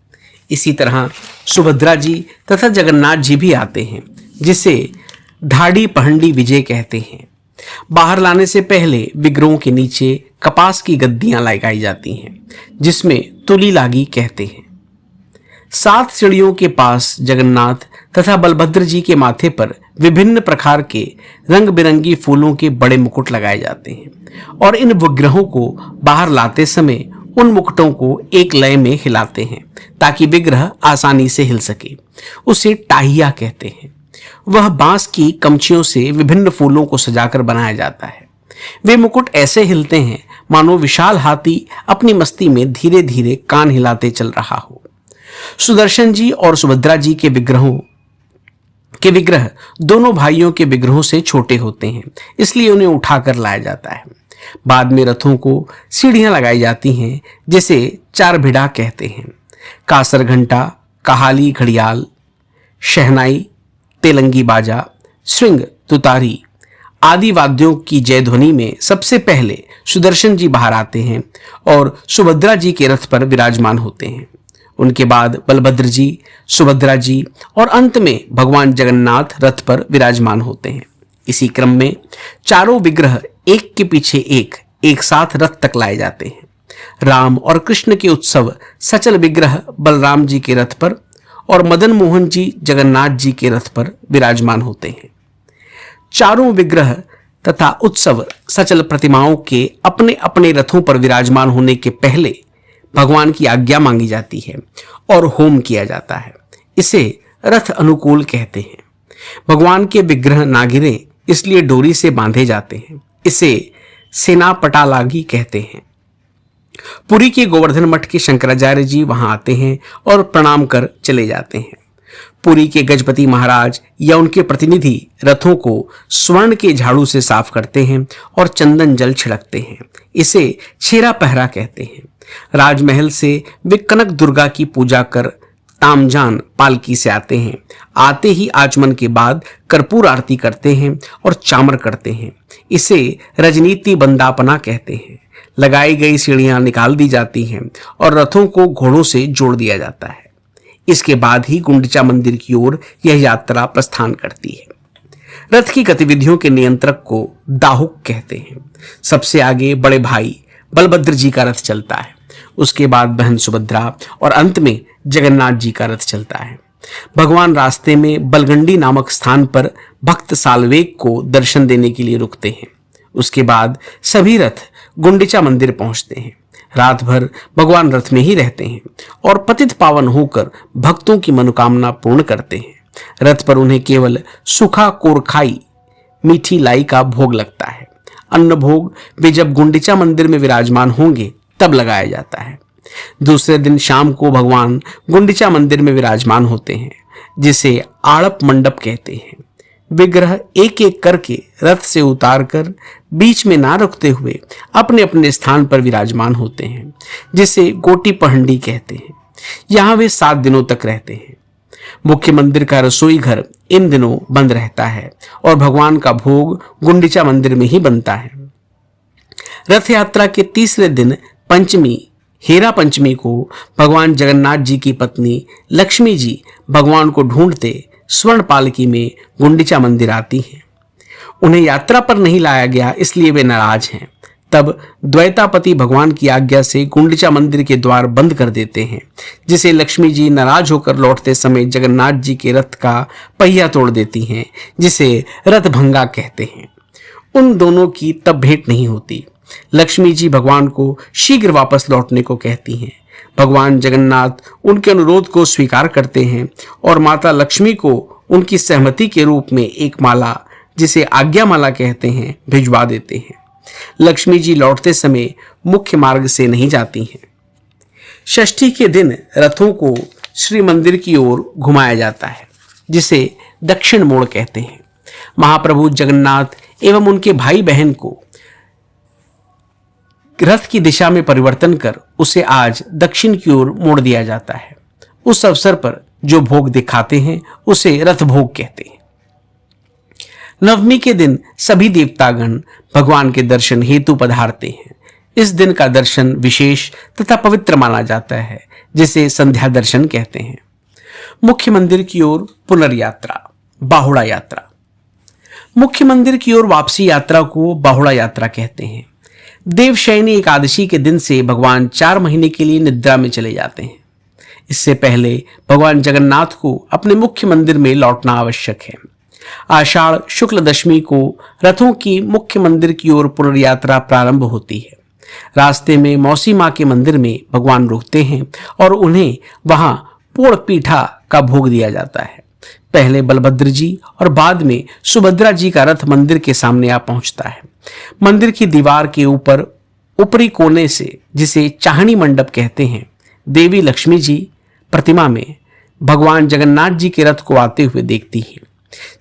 इसी तरह सुभद्रा जी तथा जगन्नाथ जी भी आते हैं, जिसे ढाडी पहंडी विजय कहते हैं। बाहर लाने से पहले विग्रहों के नीचे कपास की गद्दियां लगाई जाती हैं, जिसमें तुली लागी कहते हैं। 7 सीढ़ियों के पास जगन्नाथ तथा बलभद्र जी के माथे पर विभिन्न प्रकार के रंग बिरंगी फूलों के बड़े मुकुट लगाए जाते हैं और इन विग्रहों को बाहर लाते समय उन मुकुटों को एक लय में हिलाते हैं ताकि विग्रह आसानी से हिल सके। उसे टाहिया कहते हैं। वह बांस की कमचियों से विभिन्न फूलों को सजाकर बनाया जाता है। वे मुकुट ऐसे हिलते हैं मानो विशाल हाथी अपनी मस्ती में धीरे धीरे कान हिलाते चल रहा हो। सुदर्शन जी और सुभद्रा जी के विग्रह दोनों भाइयों के विग्रहों से छोटे होते हैं, इसलिए उन्हें उठाकर लाया जाता है। बाद में रथों को सीढ़ियां लगाई जाती हैं, जिसे 4 भिड़ा कहते हैं। कासर घंटा, कहाली घड़ियाल, शहनाई, तेलंगी बाजा, श्रृंग, तुतारी आदि वाद्यों की जय ध्वनि में सबसे पहले सुदर्शन जी बाहर आते हैं और सुभद्रा जी के रथ पर विराजमान होते हैं। उनके बाद बलभद्र जी, सुभद्रा जी और अंत में भगवान जगन्नाथ रथ पर विराजमान होते हैं। इसी क्रम में चारों विग्रह एक के पीछे एक साथ रथ तक लाए जाते हैं। राम और कृष्ण के उत्सव सचल विग्रह बलराम जी के रथ पर और मदन मोहन जी जगन्नाथ जी के रथ पर विराजमान होते हैं। चारों विग्रह तथा उत्सव सचल प्रतिमाओं के अपने अपने रथों पर विराजमान होने के पहले भगवान की आज्ञा मांगी जाती है और होम किया जाता है। इसे रथ अनुकूल कहते हैं। भगवान के विग्रह ना गिरे इसलिए डोरी से बांधे जाते हैं। इसे सेना पटालागी कहते हैं। पुरी के गोवर्धन मठ के शंकराचार्य जी वहां आते हैं और प्रणाम कर चले जाते हैं। पुरी के गजपति महाराज या उनके प्रतिनिधि रथों को स्वर्ण के झाड़ू से साफ करते हैं और चंदन जल छिड़कते हैं। इसे छेरा पहरा कहते हैं। राजमहल से वे कनक दुर्गा की पूजा कर तामजान पालकी से आते हैं। आते ही आचमन के बाद कर्पूर आरती करते हैं और चामर करते हैं। इसे रजनीति बंदापना कहते हैं। लगाई गई सीढ़ियां निकाल दी जाती हैं और रथों को घोड़ों से जोड़ दिया जाता है। इसके बाद ही गुंडिचा मंदिर की ओर यह यात्रा प्रस्थान करती है। रथ की गतिविधियों के नियंत्रक को दाहुक कहते हैं। सबसे आगे बड़े भाई बलभद्र जी का रथ चलता है, उसके बाद बहन सुभद्रा और अंत में जगन्नाथ जी का रथ चलता है। भगवान रास्ते में बलगंडी नामक स्थान पर भक्त सालवेग को दर्शन देने के लिए रुकते हैं। उसके बाद सभी रथ गुंडिचा मंदिर पहुंचते हैं। रात भर भगवान रथ में ही रहते हैं और पतित पावन होकर भक्तों की मनोकामना पूर्ण करते हैं। रथ पर उन्हें केवल सूखा कोरखाई मीठी लाई का भोग लगता है। अन्न भोग वे जब गुंडिचा मंदिर में विराजमान होंगे तब लगाया जाता है। दूसरे दिन शाम को भगवान गुंडिचा मंदिर में विराजमान होते हैं, जिसे आड़प मंडप कहते हैं। विग्रह एक एक करके रथ से उतारकर बीच में ना रुकते हुए अपने अपने स्थान पर विराजमान होते हैं, जिसे गोटी पहंडी कहते हैं। यहाँ वे 7 दिनों तक रहते हैं। मुख्य मंदिर का रसोई घर इन दिनों बंद रहता है और भगवान का भोग गुंडिचा मंदिर में ही बनता है। रथ यात्रा के तीसरे दिन पंचमी, हेरा पंचमी को भगवान जगन्नाथ जी की पत्नी लक्ष्मी जी भगवान को ढूंढते स्वर्ण पालकी में गुंडिचा मंदिर आती हैं। उन्हें यात्रा पर नहीं लाया गया इसलिए वे नाराज हैं। तब द्वैतापति भगवान की आज्ञा से गुंडिचा मंदिर के द्वार बंद कर देते हैं, जिसे लक्ष्मी जी नाराज होकर लौटते समय जगन्नाथ जी के रथ का पहिया तोड़ देती हैं, जिसे रथभंगा कहते हैं। उन दोनों की तब भेंट नहीं होती। लक्ष्मी जी भगवान को शीघ्र वापस लौटने को कहती हैं। भगवान जगन्नाथ उनके अनुरोध को स्वीकार करते हैं और माता लक्ष्मी को उनकी सहमति के रूप में एक माला, जिसे आज्ञा माला कहते हैं, भिजवा देते हैं। लक्ष्मी जी लौटते समय मुख्य मार्ग से नहीं जाती हैं। षष्ठी के दिन रथों को श्री मंदिर की ओर घुमाया जाता है, जिसे दक्षिण मोड़ कहते हैं। महाप्रभु जगन्नाथ एवं उनके भाई बहन को रथ की दिशा में परिवर्तन कर उसे आज दक्षिण की ओर मोड़ दिया जाता है। उस अवसर पर जो भोग दिखाते हैं उसे रथ भोग कहते हैं। नवमी के दिन सभी देवतागण भगवान के दर्शन हेतु पधारते हैं। इस दिन का दर्शन विशेष तथा पवित्र माना जाता है, जिसे संध्या दर्शन कहते हैं। मुख्य मंदिर की ओर पुनर्यात्रा, बाहुड़ा यात्रा। मुख्य मंदिर की ओर वापसी यात्रा को बाहुड़ा यात्रा कहते हैं। देवशयनी एकादशी के दिन से भगवान 4 महीने के लिए निद्रा में चले जाते हैं। इससे पहले भगवान जगन्नाथ को अपने मुख्य मंदिर में लौटना आवश्यक है। आषाढ़ शुक्ल दशमी को रथों की मुख्य मंदिर की ओर पुनर्यात्रा प्रारंभ होती है। रास्ते में मौसी मां के मंदिर में भगवान रुकते हैं और उन्हें वहां पोड़ पीठा का भोग दिया जाता है। पहले बलभद्र जी और बाद में सुभद्रा जी का रथ मंदिर के सामने आ पहुंचता है। मंदिर की दीवार के ऊपर ऊपरी कोने से, जिसे चाहनी मंडप कहते हैं, देवी लक्ष्मी जी प्रतिमा में भगवान जगन्नाथ जी के रथ को आते हुए देखती हैं।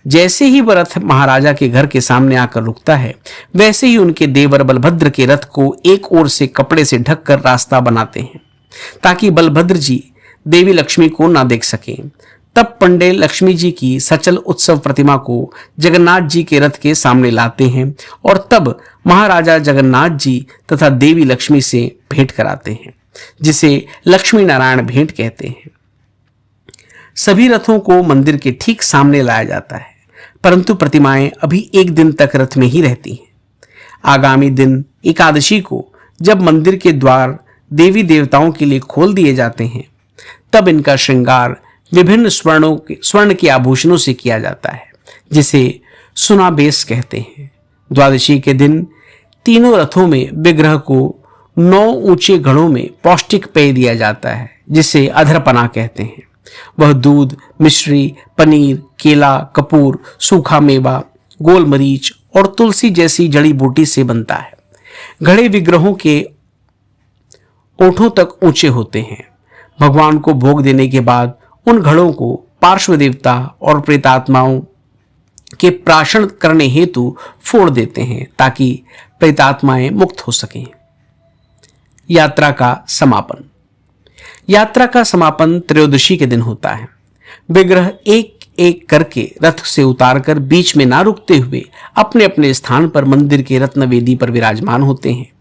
जैसे ही वह रथ महाराजा के घर के सामने आकर रुकता है, वैसे ही उनके देवर बलभद्र के रथ को एक ओर से कपड़े से ढककर रास्ता बनाते हैं, ताकि बलभद्र जी देवी लक्ष्मी को ना देख सकें। तब पंडे लक्ष्मी जी की सचल उत्सव प्रतिमा को जगन्नाथ जी के रथ के सामने लाते हैं और तब महाराजा जगन्नाथ जी तथा देवी लक्ष्मी से भेंट कराते हैं, जिसे लक्ष्मी नारायण भेंट कहते हैं। सभी रथों को मंदिर के ठीक सामने लाया जाता है, परंतु प्रतिमाएं अभी एक दिन तक रथ में ही रहती हैं। आगामी दिन एकादशी को जब मंदिर के द्वार देवी देवताओं के लिए खोल दिए जाते हैं, तब इनका श्रृंगार विभिन्न स्वर्ण के आभूषणों से किया जाता है, जिसे सुनाबेस कहते हैं। द्वादशी के दिन तीनों रथों में विग्रह को 9 ऊंचे घड़ों में पौष्टिक पेय दिया जाता है, जिसे अधरपना कहते हैं। वह दूध, मिश्री, पनीर, केला, कपूर, सूखा मेवा, गोल मरीच और तुलसी जैसी जड़ी बूटी से बनता है। घड़े विग्रहों के ओठों तक ऊंचे होते हैं। भगवान को भोग देने के बाद उन घड़ों को पार्श्व देवता और प्रेतात्माओं के प्राशन करने हेतु फोड़ देते हैं, ताकि प्रेतात्माएं मुक्त हो सकें। यात्रा का समापन। यात्रा का समापन त्रयोदशी के दिन होता है। विग्रह एक एक करके रथ से उतारकर बीच में ना रुकते हुए अपने अपने स्थान पर मंदिर के रत्न वेदी पर विराजमान होते हैं।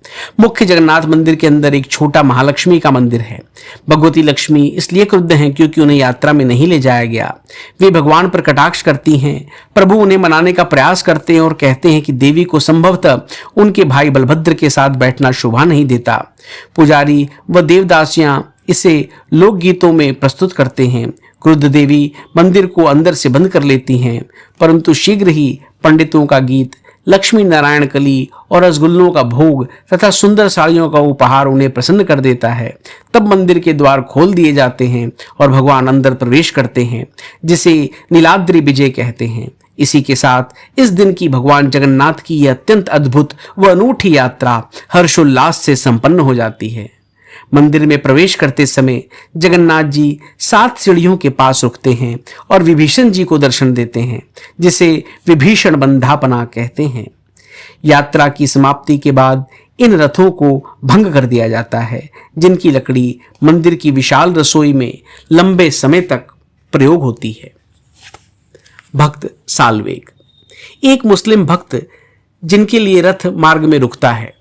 मुख्य जगन्नाथ मंदिर के अंदर एक छोटा महालक्ष्मी का मंदिर है। भगवती लक्ष्मी इसलिए क्रुद्ध हैं क्योंकि उन्हें यात्रा में नहीं ले जाया गया। वे भगवान पर कटाक्ष करती हैं। प्रभु उन्हें मनाने का प्रयास करते हैं और कहते हैं कि देवी को संभवतः उनके भाई बलभद्र के साथ बैठना शोभा नहीं देता। पुजारी व देवदासियां इसे लोकगीतों में प्रस्तुत करते हैं। क्रुद्ध देवी मंदिर को अंदर से बंद कर लेती हैं, परंतु शीघ्र ही पंडितों का गीत, लक्ष्मी नारायण कली और रसगुल्लों का भोग तथा सुंदर साड़ियों का उपहार उन्हें प्रसन्न कर देता है। तब मंदिर के द्वार खोल दिए जाते हैं और भगवान अंदर प्रवेश करते हैं, जिसे नीलाद्रि विजय कहते हैं। इसी के साथ इस दिन की भगवान जगन्नाथ की यह अत्यंत अद्भुत व अनूठी यात्रा हर्षोल्लास से संपन्न हो जाती है। मंदिर में प्रवेश करते समय जगन्नाथ जी 7 सीढ़ियों के पास रुकते हैं और विभीषण जी को दर्शन देते हैं, जिसे विभीषण बंधापना कहते हैं। यात्रा की समाप्ति के बाद इन रथों को भंग कर दिया जाता है, जिनकी लकड़ी मंदिर की विशाल रसोई में लंबे समय तक प्रयोग होती है। भक्त साल्वेग। एक मुस्लिम भक्त जिनके लिए रथ मार्ग में रुकता है।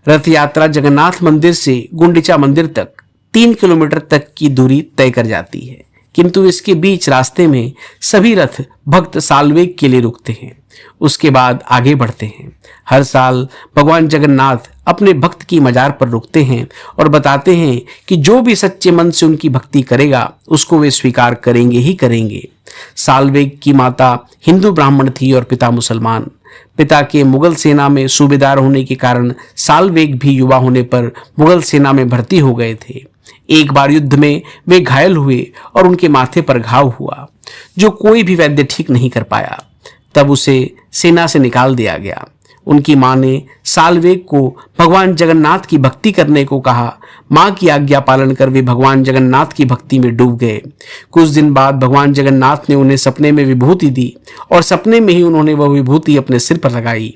रथ यात्रा जगन्नाथ मंदिर से गुंडिचा मंदिर तक 3 किलोमीटर तक की दूरी तय कर जाती है, किंतु इसके बीच रास्ते में सभी रथ भक्त साल्वेग के लिए रुकते हैं, उसके बाद आगे बढ़ते हैं। हर साल भगवान जगन्नाथ अपने भक्त की मजार पर रुकते हैं और बताते हैं कि जो भी सच्चे मन से उनकी भक्ति करेगा उसको वे स्वीकार करेंगे ही करेंगे। साल्वेग की माता हिंदू ब्राह्मण थी और पिता मुसलमान। पिता के मुगल सेना में सूबेदार होने के कारण साल्वेग भी युवा होने पर मुगल सेना में भर्ती हो गए थे। एक बार युद्ध में वे घायल हुए और उनके माथे पर घाव हुआ, जो कोई भी वैद्य ठीक नहीं कर पाया। तब उसे सेना से निकाल दिया गया। उनकी मां ने साल्वेग को भगवान जगन्नाथ की भक्ति करने को कहा। मां की आज्ञा पालन कर वे भगवान जगन्नाथ की भक्ति में डूब गए। कुछ दिन बाद भगवान जगन्नाथ ने उन्हें सपने में विभूति दी और सपने में ही उन्होंने वह विभूति अपने सिर पर लगाई।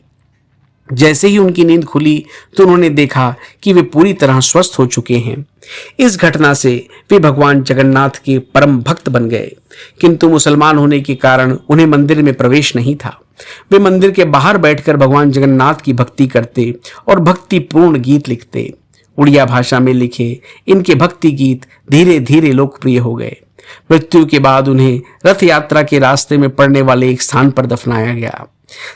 जैसे ही उनकी नींद खुली तो उन्होंने देखा कि वे पूरी तरह स्वस्थ हो चुके हैं। इस घटना से वे भगवान जगन्नाथ के परम भक्त बन गए, किंतु मुसलमान होने के कारण उन्हें मंदिर में प्रवेश नहीं था। वे मंदिर के बाहर बैठकर भगवान जगन्नाथ की भक्ति करते और भक्ति पूर्ण गीत लिखते। उड़िया भाषा में लिखे इनके भक्ति गीत धीरे धीरे लोकप्रिय हो गए। मृत्यु के बाद उन्हें रथ यात्रा के रास्ते में पड़ने वाले एक स्थान पर दफनाया गया।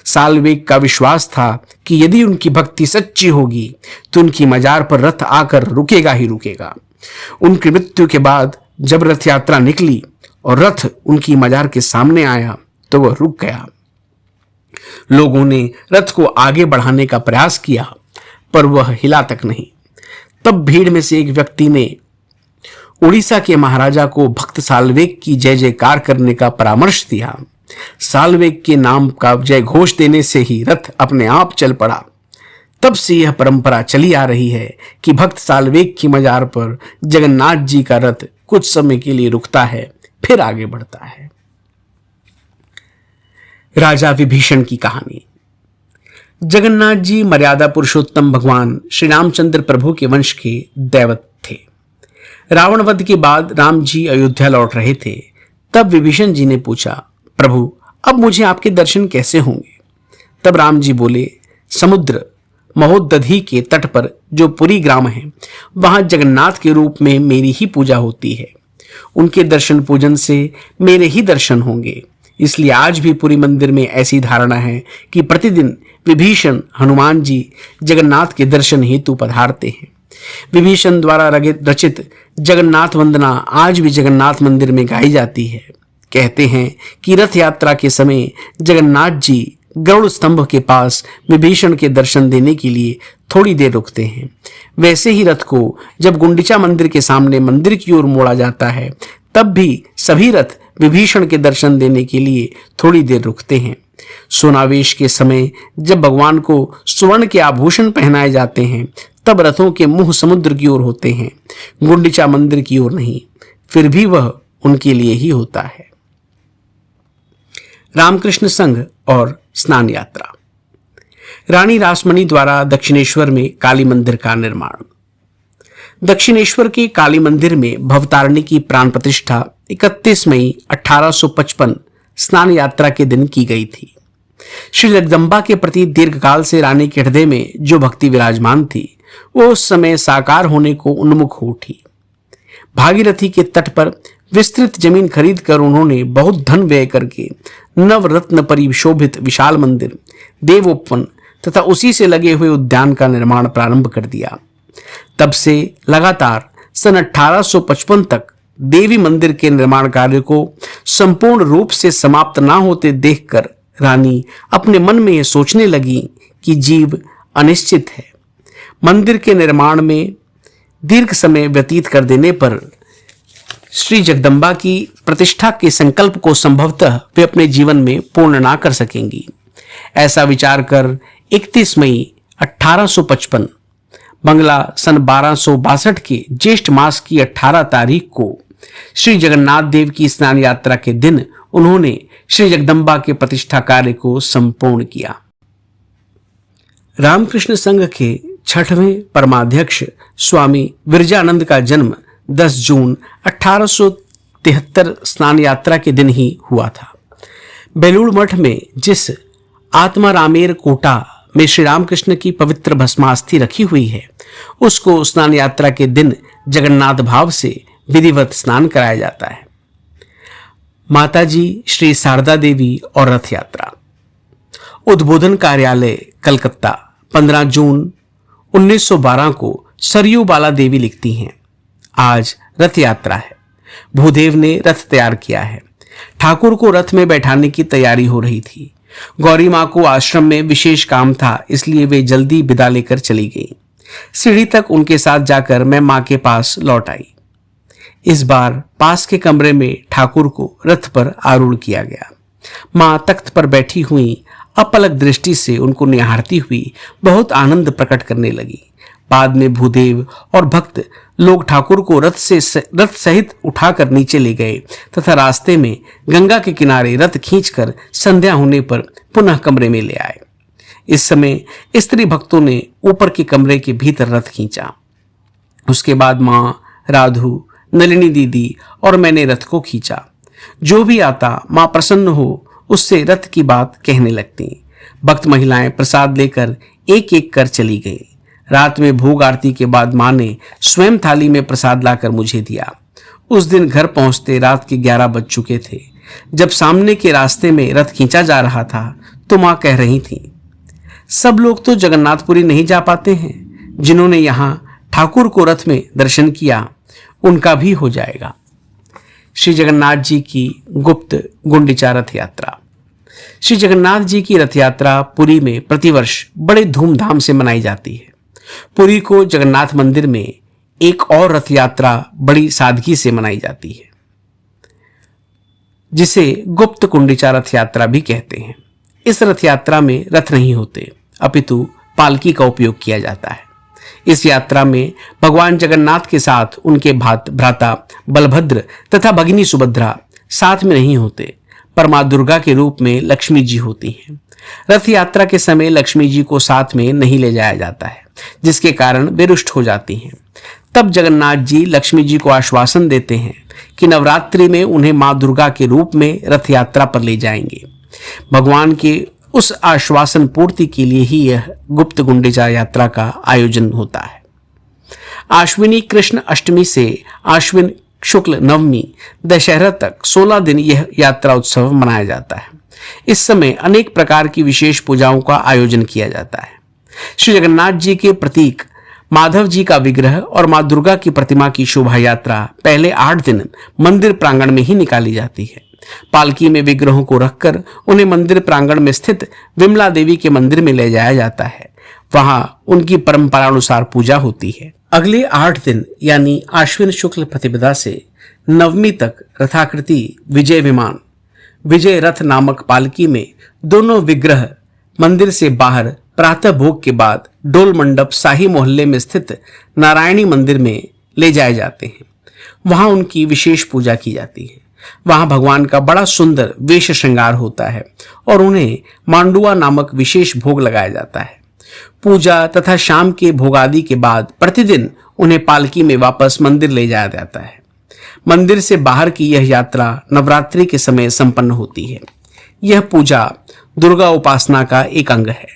साल्वेग का विश्वास था कि यदि उनकी भक्ति सच्ची होगी तो उनकी मजार पर रथ आकर रुकेगा ही रुकेगा। उनकी मृत्यु के बाद जब रथ यात्रा निकली और रथ उनकी मजार के सामने आया तो वह रुक गया। लोगों ने रथ को आगे बढ़ाने का प्रयास किया, पर वह हिला तक नहीं। तब भीड़ में से एक व्यक्ति ने उड़ीसा के महाराजा को भक्त साल्वेग की जय जयकार करने का परामर्श दिया। साल्वेग के नाम का जय घोष देने से ही रथ अपने आप चल पड़ा। तब से यह परंपरा चली आ रही है कि भक्त साल्वेग की मजार पर जगन्नाथ जी का रथ कुछ समय के लिए रुकता है, फिर आगे बढ़ता है। राजा विभीषण की कहानी। जगन्नाथ जी मर्यादा पुरुषोत्तम भगवान श्री रामचंद्र प्रभु के वंश के दैवत थे। रावण वध के बाद राम जी अयोध्या लौट रहे थे, तब विभीषण जी ने पूछा, प्रभु अब मुझे आपके दर्शन कैसे होंगे? तब राम जी बोले, समुद्र महोदधि के तट पर जो पुरी ग्राम है, वहां जगन्नाथ के रूप में मेरी ही पूजा होती है। उनके दर्शन पूजन से मेरे ही दर्शन होंगे। इसलिए आज भी पुरी मंदिर में ऐसी धारणा है कि प्रतिदिन विभीषण हनुमान जी जगन्नाथ के दर्शन हेतु पधारते हैं। विभीषण द्वारा रचित जगन्नाथ वंदना आज भी जगन्नाथ मंदिर में गाई जाती है। कहते हैं कि रथ यात्रा के समय जगन्नाथ जी गरुड़ स्तंभ के पास विभीषण के दर्शन देने के लिए थोड़ी देर रुकते हैं। वैसे ही रथ को जब गुंडिचा मंदिर के सामने मंदिर की ओर मोड़ा जाता है, तब भी सभी रथ विभीषण के दर्शन देने के लिए थोड़ी देर रुकते हैं। सोनावेश के समय जब भगवान को स्वर्ण के आभूषण पहनाए जाते हैं, तब रथों के मुंह समुद्र की ओर होते हैं, गुंडिचा मंदिर की ओर नहीं। फिर भी वह उनके लिए ही होता है। रामकृष्ण संघ और स्नान यात्रा। रानी रासमणी द्वारा दक्षिणेश्वर में काली मंदिर का निर्माण। दक्षिणेश्वर के काली मंदिर में भवतारिणी की प्राण प्रतिष्ठा 31 मई 1855 स्नान यात्रा के दिन की गई थी। श्री जगदम्बा के प्रति दीर्घकाल से रानी के हृदय में जो भक्ति विराजमान थी, वो उस समय साकार होने को उन्मुख हो उठी। भागीरथी के तट पर विस्तृत जमीन खरीद कर उन्होंने बहुत धन व्यय करके नवरत्न परिशोभित विशाल मंदिर, देवोपवन तथा उसी से लगे हुए उद्यान का निर्माण प्रारंभ कर दिया। तब से लगातार सन 1855 तक देवी मंदिर के निर्माण कार्य को संपूर्ण रूप से समाप्त ना होते देखकर रानी अपने मन में यह सोचने लगी कि जीव अनिश्चित है। मंदिर के निर्माण में दीर्घ समय व्यतीत कर देने पर श्री जगदम्बा की प्रतिष्ठा के संकल्प को संभवतः वे अपने जीवन में पूर्ण ना कर सकेंगी। ऐसा विचार कर 31 मई 1855 बंगला सन 1262 के ज्येष्ठ मास की 18 तारीख को श्री जगन्नाथ देव की स्नान यात्रा के दिन उन्होंने श्री जगदम्बा के प्रतिष्ठा कार्य को संपूर्ण किया। रामकृष्ण संघ के 6वें परमाध्यक्ष स्वामी विरजानंद का जन्म 10 जून 1873 स्नान यात्रा के दिन ही हुआ था। बेलूड़ मठ में जिस आत्मा रामेर कोटा में श्री रामकृष्ण की पवित्र भस्मास्थि रखी हुई है, उसको स्नान यात्रा के दिन जगन्नाथ भाव से विधिवत स्नान कराया जाता है। माताजी श्री शारदा देवी और रथ यात्रा। उद्बोधन कार्यालय कलकत्ता 15 जून 1912 को सरयू बाला देवी लिखती हैं, आज रथ यात्रा है। भूदेव ने रथ तैयार किया है। ठाकुर को रथ में बैठाने की तैयारी हो रही थी। गौरी माँ को आश्रम में विशेष काम था, इसलिए वे जल्दी विदा लेकर चली गई। सीढ़ी तक उनके साथ जाकर मैं माँ के पास लौट आई। इस बार पास के कमरे में ठाकुर को रथ पर आरूढ़ किया गया। माँ तख्त पर बैठी हुई अपलक दृष्टि से उनको निहारती हुई बहुत आनंद प्रकट करने लगी। बाद में भूदेव और भक्त लोग ठाकुर को रथ सहित उठाकर नीचे ले गए तथा रास्ते में गंगा के किनारे रथ खींचकर संध्या होने पर पुनः कमरे में ले आए। इस समय स्त्री भक्तों ने ऊपर के कमरे के भीतर रथ खींचा। उसके बाद माँ, राधु, नलिनी दीदी और मैंने रथ को खींचा। जो भी आता माँ प्रसन्न हो उससे रथ की बात कहने लगती। भक्त महिलाएं प्रसाद लेकर एक एक कर चली गई। रात में भोग आरती के बाद माँ ने स्वयं थाली में प्रसाद लाकर मुझे दिया। उस दिन घर पहुंचते रात के 11 बज चुके थे। जब सामने के रास्ते में रथ खींचा जा रहा था तो माँ कह रही थी, सब लोग तो जगन्नाथपुरी नहीं जा पाते हैं। जिन्होंने यहाँ ठाकुर को रथ में दर्शन किया उनका भी हो जाएगा। श्री जगन्नाथ जी की गुप्त गुंडिचा रथ यात्रा। श्री जगन्नाथ जी की रथ यात्रा पुरी में प्रतिवर्ष बड़े धूमधाम से मनाई जाती है। पुरी को जगन्नाथ मंदिर में एक और रथ यात्रा बड़ी सादगी से मनाई जाती है, जिसे गुप्त गुंडिचा रथ यात्रा भी कहते हैं। इस रथ यात्रा में रथ नहीं होते, अपितु पालकी का उपयोग किया जाता है। इस यात्रा में भगवान जगन्नाथ के साथ उनके भ्राता बलभद्र तथा भगिनी सुभद्रा साथ में नहीं होते, पर मां दुर्गा के रूप में लक्ष्मी जी होती हैं। रथ यात्रा के समय लक्ष्मी जी को साथ में नहीं ले जाया जाता है, जिसके कारण वे रुष्ट हो जाती हैं। तब जगन्नाथ जी लक्ष्मी जी को आश्वासन देते हैं कि नवरात्रि में उन्हें मां दुर्गा के रूप में रथ यात्रा पर ले जाएंगे। भगवान के उस आश्वासन पूर्ति के लिए ही यह गुप्त गुंडिचा यात्रा का आयोजन होता है। आश्विनी कृष्ण अष्टमी से आश्विन शुक्ल नवमी दशहरा तक 16 दिन यह यात्रा उत्सव मनाया जाता है। इस समय अनेक प्रकार की विशेष पूजाओं का आयोजन किया जाता है। श्री जगन्नाथ जी के प्रतीक माधव जी का विग्रह और मां दुर्गा की प्रतिमा की शोभा यात्रा पहले 8 दिन मंदिर प्रांगण में ही निकाली जाती है। पालकी में विग्रहों को रखकर उन्हें मंदिर प्रांगण में स्थित विमला देवी के मंदिर में ले जाया जाता है। वहां उनकी परंपरानुसार पूजा होती है। अगले 8 दिन यानी आश्विन शुक्ल प्रतिपदा से नवमी तक रथाकृति विजय विमान विजय रथ नामक पालकी में दोनों विग्रह मंदिर से बाहर प्रातः भोग के बाद डोल मंडप शाही मोहल्ले में स्थित नारायणी मंदिर में ले जाए जाते हैं। वहां उनकी विशेष पूजा की जाती है। वहां भगवान का बड़ा सुंदर वेश श्रृंगार होता है और उन्हें मांडुआ नामक विशेष भोग लगाया जाता है। पूजा तथा शाम के भोगादि के बाद प्रतिदिन उन्हें पालकी में वापस मंदिर ले जाया जाता है। मंदिर से बाहर की यह यात्रा नवरात्रि के समय संपन्न होती है। यह पूजा दुर्गा उपासना का एक अंग है।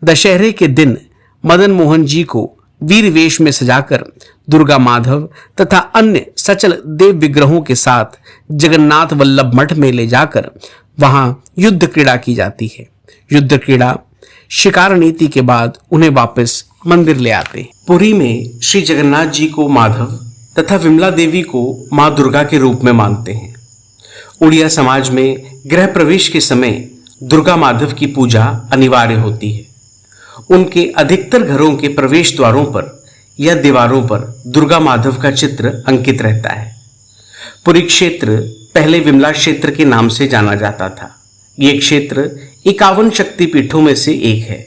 दशहरे के दिन मदन मोहन जी को वीर वेश में सजाकर दुर्गा माधव तथा अन्य सचल देव विग्रहों के साथ जगन्नाथ वल्लभ मठ में ले जाकर वहां युद्ध क्रीड़ा की जाती है। युद्ध क्रीड़ा शिकार नीति के बाद उन्हें वापस मंदिर ले आते हैं। पुरी में श्री जगन्नाथ जी को माधव तथा विमला देवी को मां दुर्गा के रूप में मानते हैं। उड़िया समाज में गृह प्रवेश के समय दुर्गा माधव की पूजा अनिवार्य होती है। उनके अधिकतर घरों के प्रवेश द्वारों पर या दीवारों पर दुर्गा माधव का चित्र अंकित रहता है। पुरी क्षेत्र पहले विमला क्षेत्र के नाम से जाना जाता था। ये क्षेत्र 51 शक्तिपीठों में से एक है।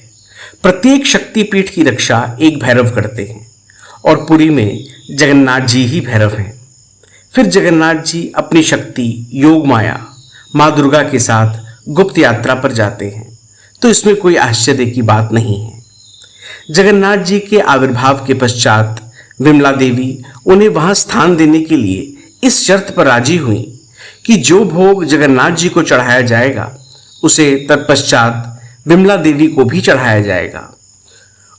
प्रत्येक शक्तिपीठ की रक्षा एक भैरव करते हैं और पुरी में जगन्नाथ जी ही भैरव हैं। फिर जगन्नाथ जी अपनी शक्ति योग माया मां दुर्गा के साथ गुप्त यात्रा पर जाते हैं, तो इसमें कोई आश्चर्य की बात नहीं है। जगन्नाथ जी के आविर्भाव के पश्चात विमला देवी उन्हें वहां स्थान देने के लिए इस शर्त पर राजी हुई कि जो भोग जगन्नाथ जी को चढ़ाया जाएगा उसे तत्पश्चात विमला देवी को भी चढ़ाया जाएगा।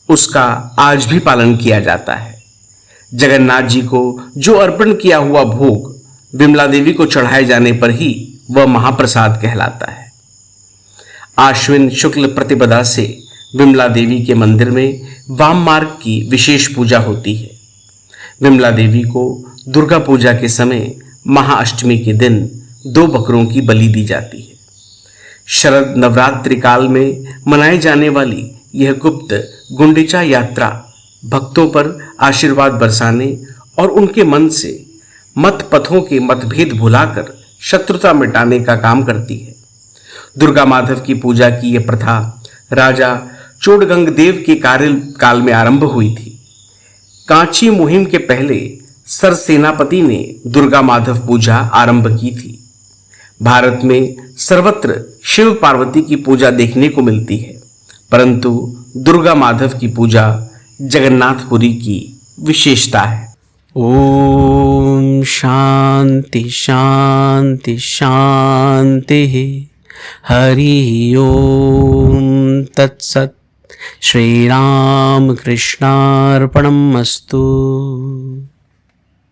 उसका आज भी पालन किया जाता है। जगन्नाथ जी को जो अर्पण किया हुआ भोग विमला देवी को चढ़ाए जाने पर ही वह महाप्रसाद कहलाता है। आश्विन शुक्ल प्रतिपदा से विमला देवी के मंदिर में वाम मार्ग की विशेष पूजा होती है। विमला देवी को दुर्गा पूजा के समय महाअष्टमी के दिन 2 बकरों की बलि दी जाती है। शरद नवरात्रि काल में मनाई जाने वाली यह गुप्त गुंडिचा यात्रा भक्तों पर आशीर्वाद बरसाने और उनके मन से मत पथों के मतभेद भुलाकर शत्रुता मिटाने का काम करती है। दुर्गा माधव की पूजा की यह प्रथा राजा चोड़गंग देव के कार्यकाल में आरंभ हुई थी। कांची मुहिम के पहले सरसेनापति ने दुर्गा माधव पूजा आरंभ की थी। भारत में सर्वत्र शिव पार्वती की पूजा देखने को मिलती है, परंतु दुर्गा माधव की पूजा जगन्नाथपुरी की विशेषता है। ओम शांति शांति शांति। हरि ओम तत्सत। श्री राम कृष्णार्पणमस्तु।